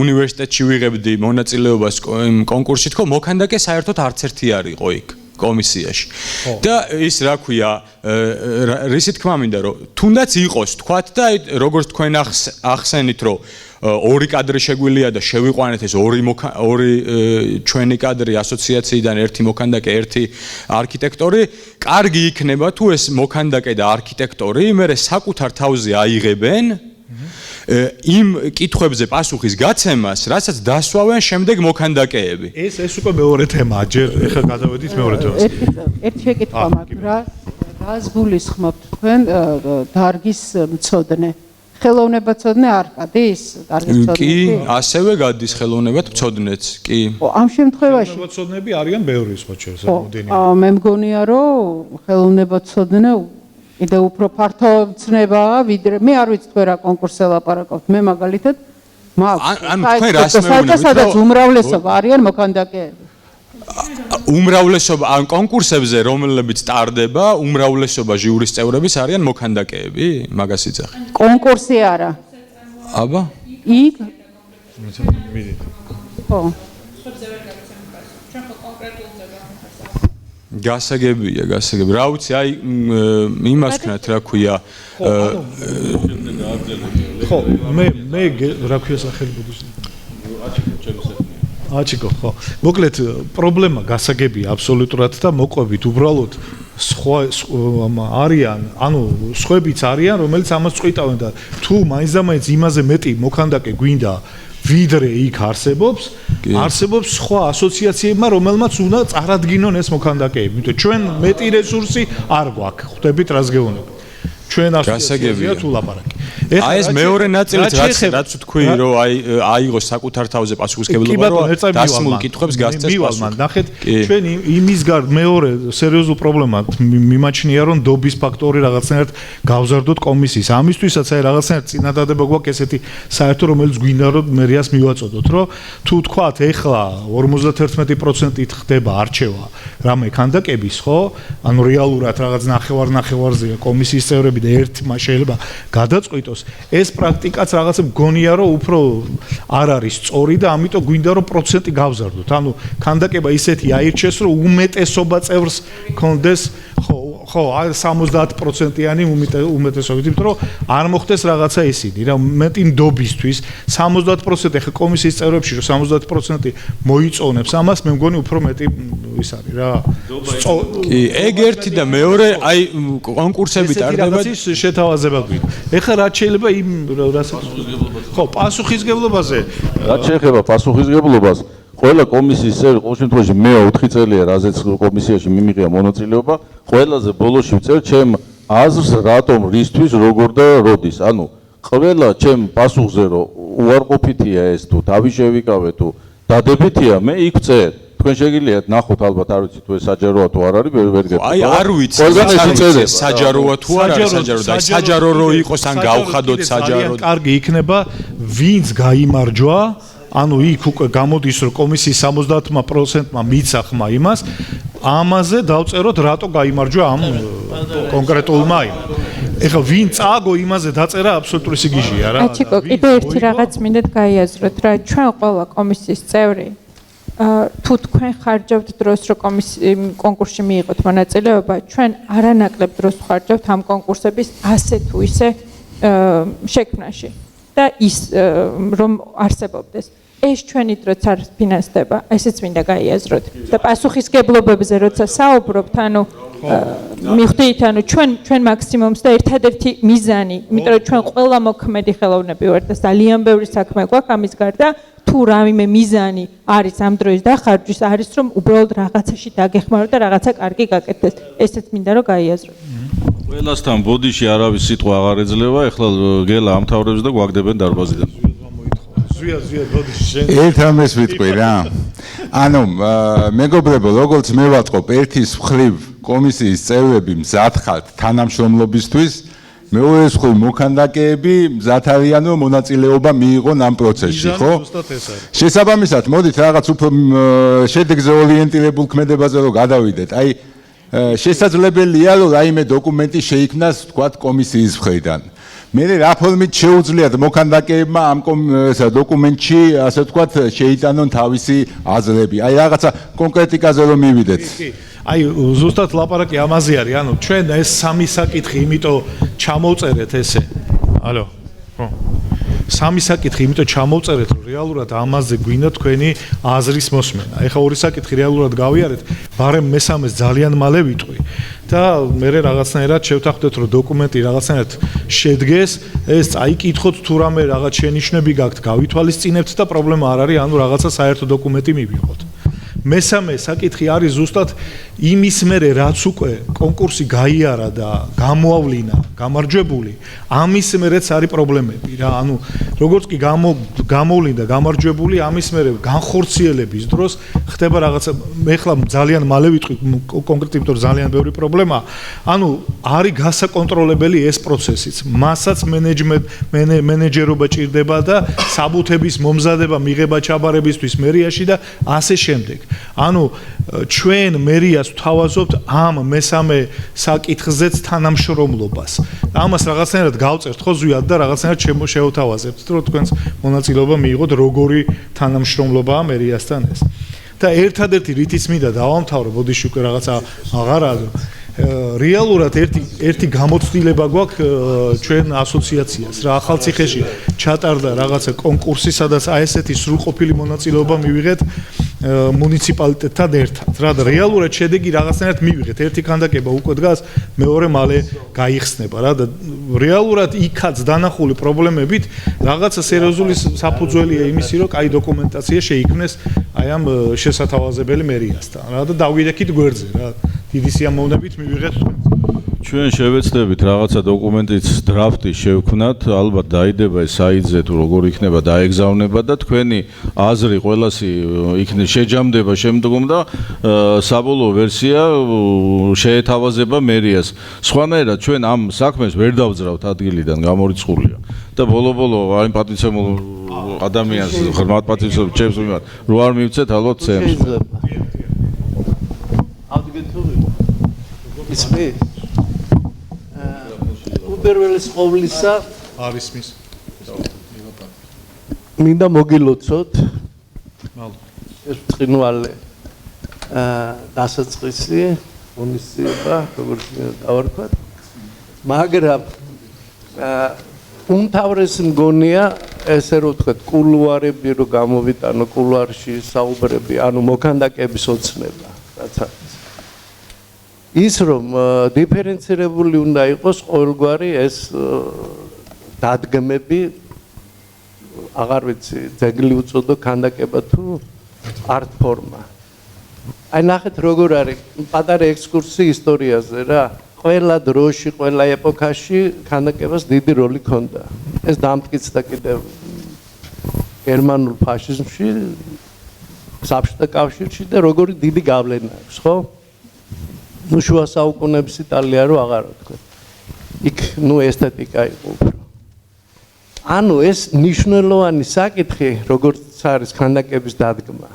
უნივერსიტეტში ვიღებდი მონაწილეობას კონკურსში თქო მოქანდაკე საერთოდ არც ერთი არ იყო იქ კომისიაში და ის რა ქვია რისი თქმა მინდა რომ თუნდაც იყოს თქვათ და როგორც თქვენ ახსენით რომ ორი კადრი შეგვილია და შევიყვანეთ ეს ორი ჩვენი კადრი ასოციაციიდან ერთი მოქანდაკე ერთი არქიტექტორი კარგი იქნება თუ ეს მოქანდაკე და არქიტექტორი მე საკუთარ თავზე აიღებენ იმ კითხვებზე პასუხის გაცემას, რასაც დასვავენ შემდეგ მოქანდაკეები. ეს უკვე მეორე თემაა, ჯერ ეხლა გადავედით მეორე თემაზე. ერთი შეკითხვა მაქვს რა გულისხმობთ თქვენ დარგის მცოდნე. ხელოვნებაცოდნე არ გადის დარგის მცოდნე? კი, ასევე გადის ხელოვნებაცოდნეც, კი. ამ შემთხვევაში ხელოვნებაცოდნეები არიან ბევრი სხვა შორის, მოდენი. მე მგონია რომ ხელოვნებაცოდნე იდე უფრო ფართო ცნებაა ვიდრე მე არ ვიცი თქვენ რა კონკურსზე ლაპარაკობთ მე მაგალითად ანუ თქვენ რას მეუბნებით სადაც უმრავლესობა არიან მოქანდაკეები უმრავლესობა ან კონკურსებზე რომლებიც ტარდება უმრავლესობა ჟიურის წევრების არიან მოქანდაკეები მაგას იცახ კონკურსი არა აბა იქ ხო გასაგებია, გასაგებია. რა ვიცი, აი იმას ვქნათ, რა ქვია. ხო, მე რა ქვია სახელი ბუდუს. აჩიკო, ხო. მოკლედ პრობლემა გასაგებია აბსოლუტურად და მოყვებით უბრალოდ სხვა არიან, ანუ სხვებიც არიან, რომელიც ამას წვიტავენ და თუ მაინც იმაზე მეტი მოქანდაკე გვინდა ვიდრე იქ არსებობს სხვა ასოციაციებმა, რომელმაც უნდა წარადგინონ ეს მოქანდაკეები. იმიტომ ჩვენ მეტი რესურსი არ გვაქვს. ხვდებით რას გეუბნები. ჩვენ ასოციაციაა თუ ლაპარაკი. აი ეს მეორე ნაწილიც რაც თქვი რომ აიღოს საკუთარ თავზე პასუხისმგებლობა რომ დასმულ კითხვებს გასცეს პასუხი. ნახეთ, ჩვენ იმის გარდა მეორე სერიოზულ პრობლემად მიმაჩნია რომ დობის ფაქტორი რაღაცნაირად გავზარდოთ კომისიის. ამისთვისაც აი რაღაცნაირად წინადადება გვაქვს ესეთი საერთო რომელიც გვინდა რომ მერიას მივაწოდოთ რომ თუ თქვათ ეხლა 51%-ით ხდება არჩევა რამე ქანდაკების ხო? ანუ რეალურად რაღაც ნახევარ-ნახევარზეა კომისიის წევრები და ერთმა შეიძლება გადაწყვიტოს ეს პრაქტიკაც რაღაცა მგონია რომ უფრო არ არის სწორი და ამიტომ გვინდა რომ პროცენტი გავზარდოთ. ანუ ქანდაკება ისეთი აირჩეს რომ უმეტესობა წევრს კონდეს ხო 70%-იანი უმეტესობით, იმიტომ რომ არ მოხდეს რაღაცა ისინი რა მეტი ნდობისთვის 70% ეხა კომისიის წევრებში რომ 70% მოიწონებს ამას მე მგონი უფრო მეტი ის არის რა კი ეგ ერთი და მეორე აი კონკურსები ტარდება შეთავაზება გვინდა. ეხლა რა შეიძლება იმ რასაც ხო პასუხისგებლობაზე რაც შეეხება პასუხისგებლობას ყველა კომისიის წევრი ყოველ შემთხვევაში მე 4 წელია რაზეც კომისიაში მიმიღია მონაწილეობა ყველაზე ბოლოში ვწერ ჩემ აზრს რატომ რისთვის როგორ და როდის ანუ ყველა ჩემ პასუხზე რომ უარყოფითია ეს თუ თავი შევიკავე თუ დადებითია მე იქ ვწერ თქვენ შეგიძლიათ ნახოთ ალბათ არ ვიცი თუ ეს საჯაროა თუ არ არის ვერ გეტყვი აი არ ვიცი საჯაროა თუ არ არის საჯარო და საჯარო რო იყოს ან გავხადოთ საჯარო კარგი იქნება ვინც გაიმარჯვა ანუ იქ უკვე გამოდის რომ კომისიის 70%-მა მიცა ხმა იმას ამაზე დავწეროთ რატო გაიმარჯვა ამ კონკრეტულმა იმ ეხლა ვინ წააგო იმაზე დაწერა აბსოლუტური სიგიჟეა რა აჩიკო კიდე ერთი რაღაც მინდათ გაიაზროთ რა ჩვენ ყველა კომისიის წევრი თუ თქვენ ხარჯავთ დროს რომ კონკურსში მიიღოთ მონაწილეობა ჩვენ არანაკლებ დროს ხარჯავთ ამ კონკურსების ასე თუ ისე შექმნაში და ის რომ არსებობდეს ეს ჩვენი დროც არ ფინანსდება ესეც მინდა გაიაზროთ და პასუხისგებლობებზე როცა საუბრობთ ანუ მიხვდით ანუ ჩვენ მაქსიმუმს და ერთადერთი მიზანი იმიტომ რომ ჩვენ ყველა მოქმედი ხელოვნები ვართ და ძალიან ბევრი საქმე გვაქვს ამის გარდა თუ რამე მიზანი არის ამ დროის დახარჯვის არის რომ უბრალოდ რაღაცაში დაგეხმაროთ და რაღაცა კარგი გაკეთდეს ესეც მინდა რომ გაიაზროთ ყველასთან ბოდიში არავის სიტყვა აღარ ეძლევა ეხლა გელა ამთავრებს და გვაგდებენ დარბაზიდან ზვიად მოდი შენ ერთ რამეს ვიტყვი რა ანუ მეგობრებო როგორც მე ვაწყობ ერთის მხრივ კომისიის წევრები მზად ხართ თანამშრომლობისთვის მეორე მხრივ მოქანდაკეები მზად არიანო მონაწილეობა მიიღონ ამ პროცესში ხო შესაბამისად მოდით რაღაც უფრო შედეგზე ორიენტირებულ ქმედებაზე რომ გადავიდეთ აი შესაძლებელია რომ რაიმე დოკუმენტი შეიქმნას თქვათ კომისიის მხრიდან მე რა ფორმით შეუძლიათ მოქანდაკეებმა ამ დოკუმენტში ასე ვთქვათ შეიტანონ თავისი აზრები აი რაღაცა კონკრეტიკაზე რომ მივიდეთ აი ზუსტად ლაპარაკი ამაზე არის ანუ ჩვენ ეს სამი საკითხი იმიტომ ჩამოვწერეთ ესე ალო ხო სამი საკითხი იმიტომ ჩამოვწერეთ რომ რეალურად ამაზე გვინდა თქვენი აზრის მოსმენა ეხლა ორი საკითხი რეალურად გავიარეთ ბარემ მესამეს ძალიან მალე ვიტყვი და მე რაღაცნაირად შევთანხმდეთ რომ დოკუმენტი რაღაცნაირად შედგეს ეს წაიკითხოთ თუ რამე რაღაც შენიშვნები გაქვთ გავითვალისწინებთ და პრობლემა არ არის ანუ რაღაცა საერთო დოკუმენტი მივიღოთ მესამე საკითხი არის ზუსტად იმის მერე რაც უკვე კონკურსი გაიარა და გამოავლინა გამარჯვებული ამის მერეც არის პრობლემები რა ანუ როგორც კი გამოვლინდა გამარჯვებული ამის მერე განხორციელების დროს ხდება რაღაცა მე ხლა ძალიან მალე ვიტყვი კონკრეტულად იმიტომ რომ ძალიან ბევრი პრობლემა ანუ არის გასაკონტროლებელი ეს პროცესიც მასაც მენეჯერობა ჭირდება და საბუთების მომზადება მიღება ჩაბარებისთვის მერიაში და ასე შემდეგ ანუ ჩვენ მერიას ვთავაზობთ ამ მესამე საკითხზეც თანამშრომლობას. ამას რაღაცნაირად გავწერთ ხო ზვიად და რაღაცნაირად შევთავაზებთ, რომ თქვენს მონაწილეობა მიიღოთ როგორი თანამშრომლობაა მერიასთან ეს. და ერთადერთი რითიც მინდა დავამთავრო, ბოდიში უკვე რაღაცა აღარაა რეალურად ერთი გამოცდილება გვაქვს ჩვენ ასოციაციას რა ახალციხეში ჩატარდა რაღაცა კონკურსი სადაც აი ესეთი სრულყოფილი მონაწილეობა მივიღეთ მუნიციპალიტეტთან ერთად რა და რეალურად შედეგი რაღაცნაირად მივიღეთ ერთი კანდიდატება უკვე დგას მეორე მალე გაიხსნება რა და რეალურად იქაც დანახული პრობლემებით რაღაცა სერიოზული საფუძველია იმისი რომ კაი დოკუმენტაცია შეიქმნეს აი ამ შესათავაზებელი მერიასთან რა და დავიდექით გვერდზე რა დიდი სიამოვნებით მივიღეთ ჩვენ შევეცდებით რაღაცა დოკუმენტის დრაფტი შევქმნათ, ალბათ დაიდება ეს საიტზე თუ როგორ იქნება დაეგზავნება და თქვენი აზრი ყველასი იქნება შეჯამდება შემდგომ და საბოლოო ვერსია შეეთავაზება მერიას. სხვანაირად ჩვენ ამ საქმეს ვერ დავძრავთ ადგილიდან გამორიცხულია და ბოლო-ბოლო აი პატივცემულ ადამიანს ხმად პატივცემულ ჩემს მიმართ რო არ მივცეთ ალბათ ცემს. ისმე უპირველეს ყოვლისა არის მის მინდა მოგილოცოთ ეს ბრწყინვალე დასაწყისი ღონისძიება როგორც დავარქვათ მაგრამ უმთავრესი მგონია ესე რომ ვთქვათ კულუარები რო გამოვიტანო კულუარში საუბრები ანუ მოქანდაკეების ოცნება რაც არის ის რომ დიფერენცირებული უნდა იყოს ყოველგვარი ეს დადგმები აღარ ვიცი ძეგლი უწოდო ქანდაკება თუ არტ ფორმა აი ნახეთ როგორ არის პატარა ექსკურსი ისტორიაზე რა ყველა დროში ყველა ეპოქაში ქანდაკებას დიდი როლი ჰქონდა ეს დამტკიცდა კიდევ გერმანულ ფაშიზმში საბჭოთა კავშირში და როგორი დიდი გავლენა აქვს ხო ну შუა საუკუნეების იტალია რო აღარ ვთქვა. იქ ну ესთეტიკა იყო უფრო. ანუ ეს ნიშნულოვანი საკითხი როგორც არის ქანდაკების დადგმა.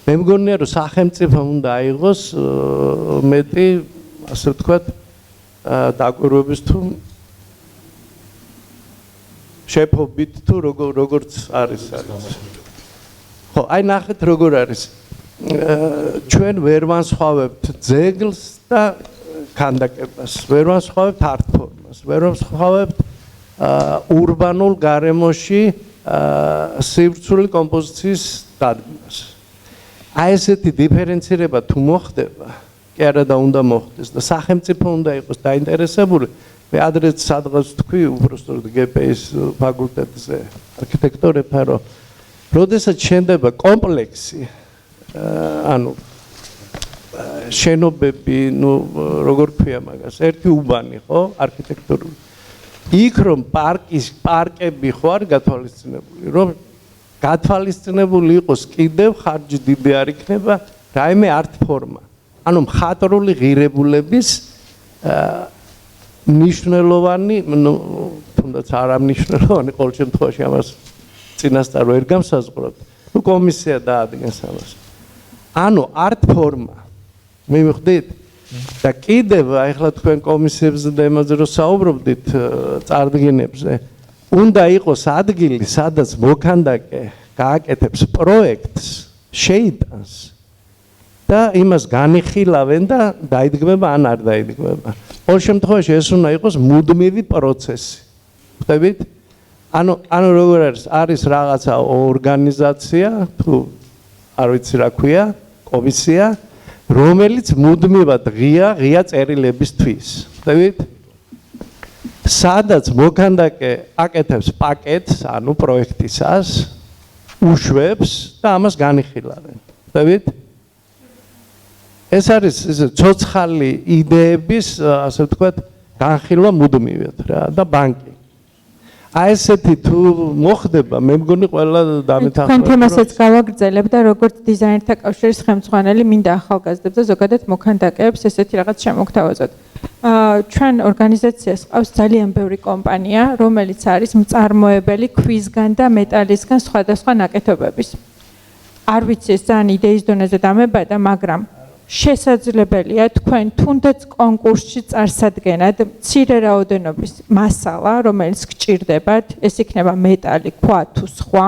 მე მგონია რომ სახელმწიფომ უნდა აიღოს მეტი ასე ვთქვათ დაკვირვების თუ შეფობით თუ როგორც არის. ხო, აი ნახეთ როგორ არის. ჩვენ ვერ ვანსხვავებთ ძეგლს და ქანდაკებას, ვერ ვანსხვავებთ არტ ფორმას, ვერ ვანსხვავებთ ურბანულ გარემოში სივრცული კომპოზიციის დადგმას. აი ესეთი დიფერენცირება თუ მოხდება, კი არა და უნდა მოხდეს და სახელმწიფო უნდა იყოს დაინტერესებული. მე ადრეც სადღაც თქვი უბრალოდ გპ-ის ფაკულტეტზე არქიტექტორებთან რომ როდესაც შენდება კომპლექსი ანუ შენობები, ну, როგორ ქვია მაგას, ერთი უბანი, ხო, არქიტექტურული. იქ რომ პარკები ხო არ გათვალისწინებული, რომ გათვალისწინებული იყოს კიდევ ხარჯი დიდი არ იქნება რაიმე art ფორმა. ანუ მხატვრული ღირებულების მნიშვნელოვანი, თუნდაც არამნიშვნელოვანი ყოველ შემთხვევაში ამას წინასწარ ვერ გამსაზღვროთ. ნუ კომისია დაადგენს ამას. ანუ art ფორმა მივხვდით და კიდევ ახლა თქვენ კომისიებზე და იმაზე რომ საუბრობდით წარდგინებზე უნდა იყოს ადგილი სადაც მოქანდაკე გააკეთებს პროექტს შეიტანს და იმას განიხილავენ და დაიდგმება ან არ დაიდგმება. ყოველ შემთხვევაში ეს უნდა იყოს მუდმივი პროცესი. ხვდებით? ანუ როგორ არის რაღაცა ორგანიზაცია თუ არ ვიცი რა ქვია, კომისია, რომელიც მუდმივად ღია წერილებისთვის. ხვდებით? სადაც მოქანდაკე აკეთებს პაკეტს, ანუ პროექტისას, უშვებს და ამას განიხილავენ. ხვდებით? ეს არის ცოცხალი იდეების, ასე ვთქვათ, განხილვა მუდმივად რა და ბანკი. აი ესეთი თუ მოხდება, მე მგონი ყველა დამეთანხმება. თქვენ თემასაც გავაგრძელებ და როგორც დიზაინერთა კავშირის ხელმძღვანელი მინდა ახალგაზრდებს და ზოგადად მოქანდაკეებს ესეთი რაღაც შემოგთავაზოთ. ჩვენ ორგანიზაციას ყავს ძალიან ბევრი კომპანია, რომელიც არის მწარმოებელი ქვისგან და მეტალისგან სხვადასხვა ნაკეთობების. არ ვიცი ეს ძალიან იდეის დონეზე დამებადა, მაგრამ შესაძლებელია თქვენ თუნდაც კონკურსში წარსადგენად მცირე რაოდენობის მასალა, რომელიც გჭირდებათ, ეს იქნება მეტალი, ქვა თუ სხვა,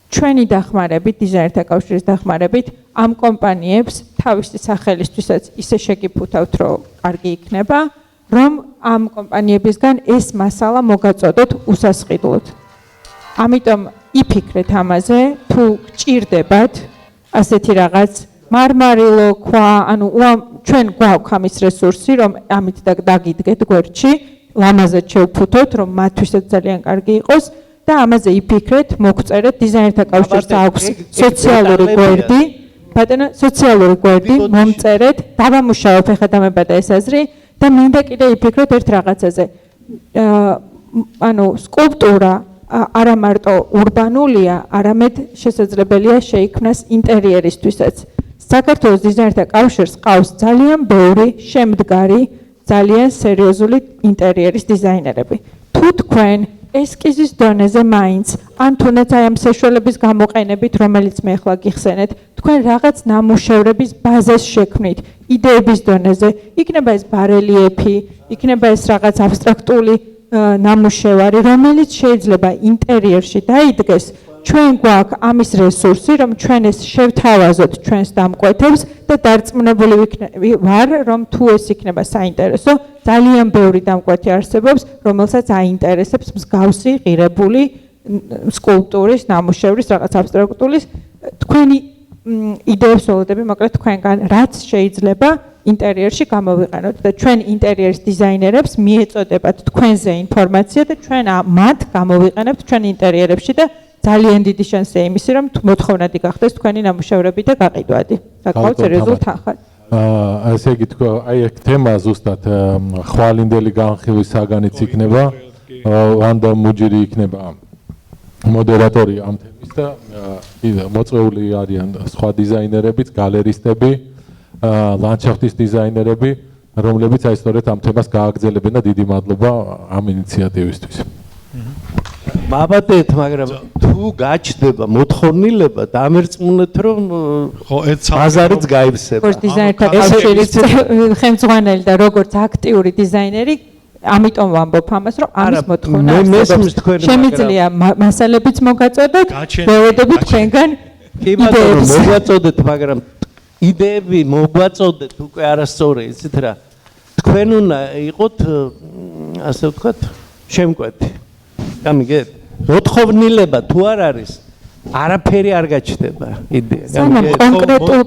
ჩვენი დახმარებით, დიზაინერთა კავშირის დახმარებით, ამ კომპანიებს თავისი სახელისთვისაც ისე შეგიფუთავთ, რომ კარგი იქნება, რომ ამ კომპანიებისგან ეს მასალა მოგაწოდოთ უსასყიდლოდ. ამიტომ იფიქრეთ ამაზე, თუ გჭირდებათ ასეთი რაღაც მარმარილო, ქვა, ანუ ჩვენ გვაქვს ამის რესურსი, რომ ამით დაგიდგეთ გვერდში, ლამაზად შევფუთოთ, რომ მათთვისაც ძალიან კარგი იყოს და ამაზე იფიქრეთ, მოგწერეთ, დიზაინერთა კავშირს აქვს სოციალური გვერდი, ბატონო, სოციალური გვერდი, მომწერეთ, დავამუშავებ ახლა დამებადა ეს აზრი და მინდა კიდე იფიქროთ ერთ რაღაცაზე. ანუ სკულპტურა არა მარტო урბანულია, არამედ შესაძლებელია შეიქმნას ინტერიერისთვისაც. საქართველოს დიზაინერთა კავშირს ყავს ძალიან ბევრი შემდგარი, ძალიან სერიოზული ინტერიერის დიზაინერები. თუ თქვენ ესკიზის დონეზე მაინც, ან თუნდაც აი ამ საშუალების გამოყენებით, რომელიც მე ახლა გიხსენეთ, თქვენ რაღაც ნამუშევრების ბაზას შექმნით, იდეების დონეზე, იქნება ეს ბარელიეფი, იქნება ეს რაღაც აბსტრაქტული ნამუშევარი, რომელიც შეიძლება ინტერიერში დაიდგეს, ჩვენ გვაქვს ამის რესურსი, რომ ჩვენ ეს შევთავაზოთ ჩვენს დამკვეთებს და დარწმუნებული ვარ, რომ თუ ეს იქნება საინტერესო, ძალიან ბევრი დამკვეთი არსებობს, რომელსაც აინტერესებს მსგავსი ღირებული სკულპტურის, ნამუშევრის, რაღაც აბსტრაქტულის, თქვენი იდეებს ველოდები, მოკლედ თქვენგან რაც შეიძლება ინტერიერში გამოვიყენოთ და ჩვენ ინტერიერის დიზაინერებს მიეწოდებათ თქვენზე ინფორმაცია და ჩვენ მათ გამოვიყენებთ ჩვენ ინტერიერებში და ძალიან დიდი შანსია იმისი, რომ მოთხოვნადი გახდეს თქვენი ნამუშევრები და გაყიდვადი. საკმაოდ სერიოზულ თანხად. ასე იგი თქვა, აი ეს თემა ზუსტად ხვალინდელი განხილვის საგანიც იქნება, ვანდა მუჯირი იქნება მოდერატორი ამ თემის და მოწვეული არიან სხვა დიზაინერებიც, გალერისტები, ლანდშაფტის დიზაინერები, რომლებიც აი სწორედ ამ თემას გააგრძელებენ და დიდი მადლობა ამ ინიციატივისთვის. მაბადეთ, მაგრამ თუ გაჩნდება მოთხოვნილება, დამერწმუნეთ, რომ ბაზარიც გაივსება. როგორც დიზაინერთა კავშირის ხელმძღვანელი და როგორც აქტიური დიზაინერი, ამიტომ ვამბობ ამას, რომ ამის მოთხოვნა არსებობს. შემიძლია მასალებიც მოგაწოდოთ, ველოდებით თქვენგან იდეებს მოგაწოდეთ, მაგრამ იდეები მოგვაწოდეთ უკვე არასწორი, იცით რა. თქვენ უნდა იყოთ, ასე ვთქვათ, შემკვეთი. გამიგეთ? მოთხოვნილება თუ არ არის, არაფერი არ გაჩნდება იდეა. გამიგეთ? კონკრეტულ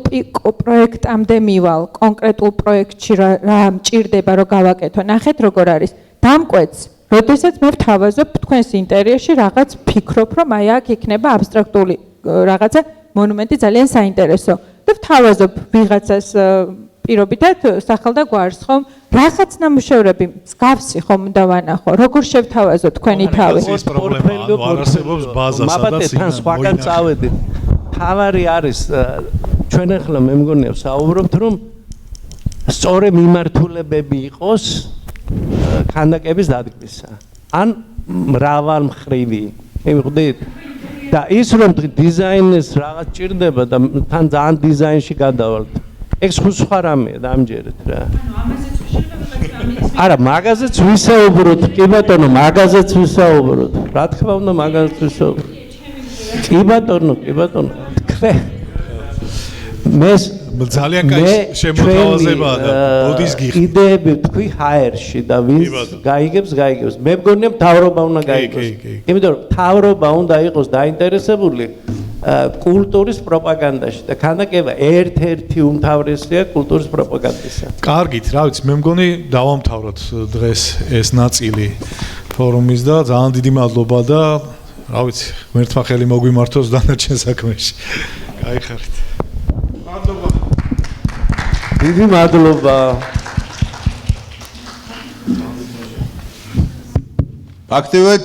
პროექტამდე მივალ, კონკრეტულ პროექტში რა მჭირდება რომ გავაკეთო. ნახეთ როგორ არის. დამკვეთს, როდესაც მე ვთავაზობ თქვენს ინტერიერში რაღაც ფიქრობ, რომ აი აქ იქნება აბსტრაქტული რაღაცა მონუმენტი ძალიან საინტერესო. და ვთავაზობ ვიღაცას პირობითად სახელ და გვარს ხომ რაღაც ნამუშევრები მსგავსი ხომ უნდა ვანახო, როგორ შევთავაზოთ თქვენი თავი? ეს პრობლემაა, ანუ არ არსებობს ბაზა, სადაც თან სხვაგან წავედით. თავარი არის ჩვენ ახლა მე მგონია ვსაუბრობთ რომ სწორი მიმართულებები იყოს ქანდაკების დადგმისა. ან მრავალმხრივი. მიხვდით? და ის რომ დიზაინის რაღაც ჭირდება და თან ძალიან დიზაინში გადავალთ. ეგ სხვა რამეა დამჯერეთ რა. არა, მაგაზეც ვისაუბროთ, კი ბატონო, მაგაზეც ვისაუბროთ. რა თქმა უნდა, მაგაზეც ვისაუბროთ. კი ბატონო, კი ბატონო. მე ძალიან კაი შემოთავაზებაა და ბოდის გიხდი. იდეები თქვი ჰაერში და ვინც გაიგებს. მე მგონია მთავრობა უნდა გაიგოს. იმიტომ რომ მთავრობა უნდა იყოს დაინტერესებული კულტურის პროპაგანდაში და ქანდაკება ერთ-ერთი უმთავრესია კულტურის პროპაგანდისა. კარგით, რა ვიცი, მე მგონი დავამთავროთ დღეს ეს ნაწილი ფორუმის და ძალიან დიდი მადლობა და რა ვიცი, ღმერთმა ხელი მოგვიმართოს დანარჩენ საქმეში. გაიხარით. მადლობა. დიდი მადლობა. აქტივეთ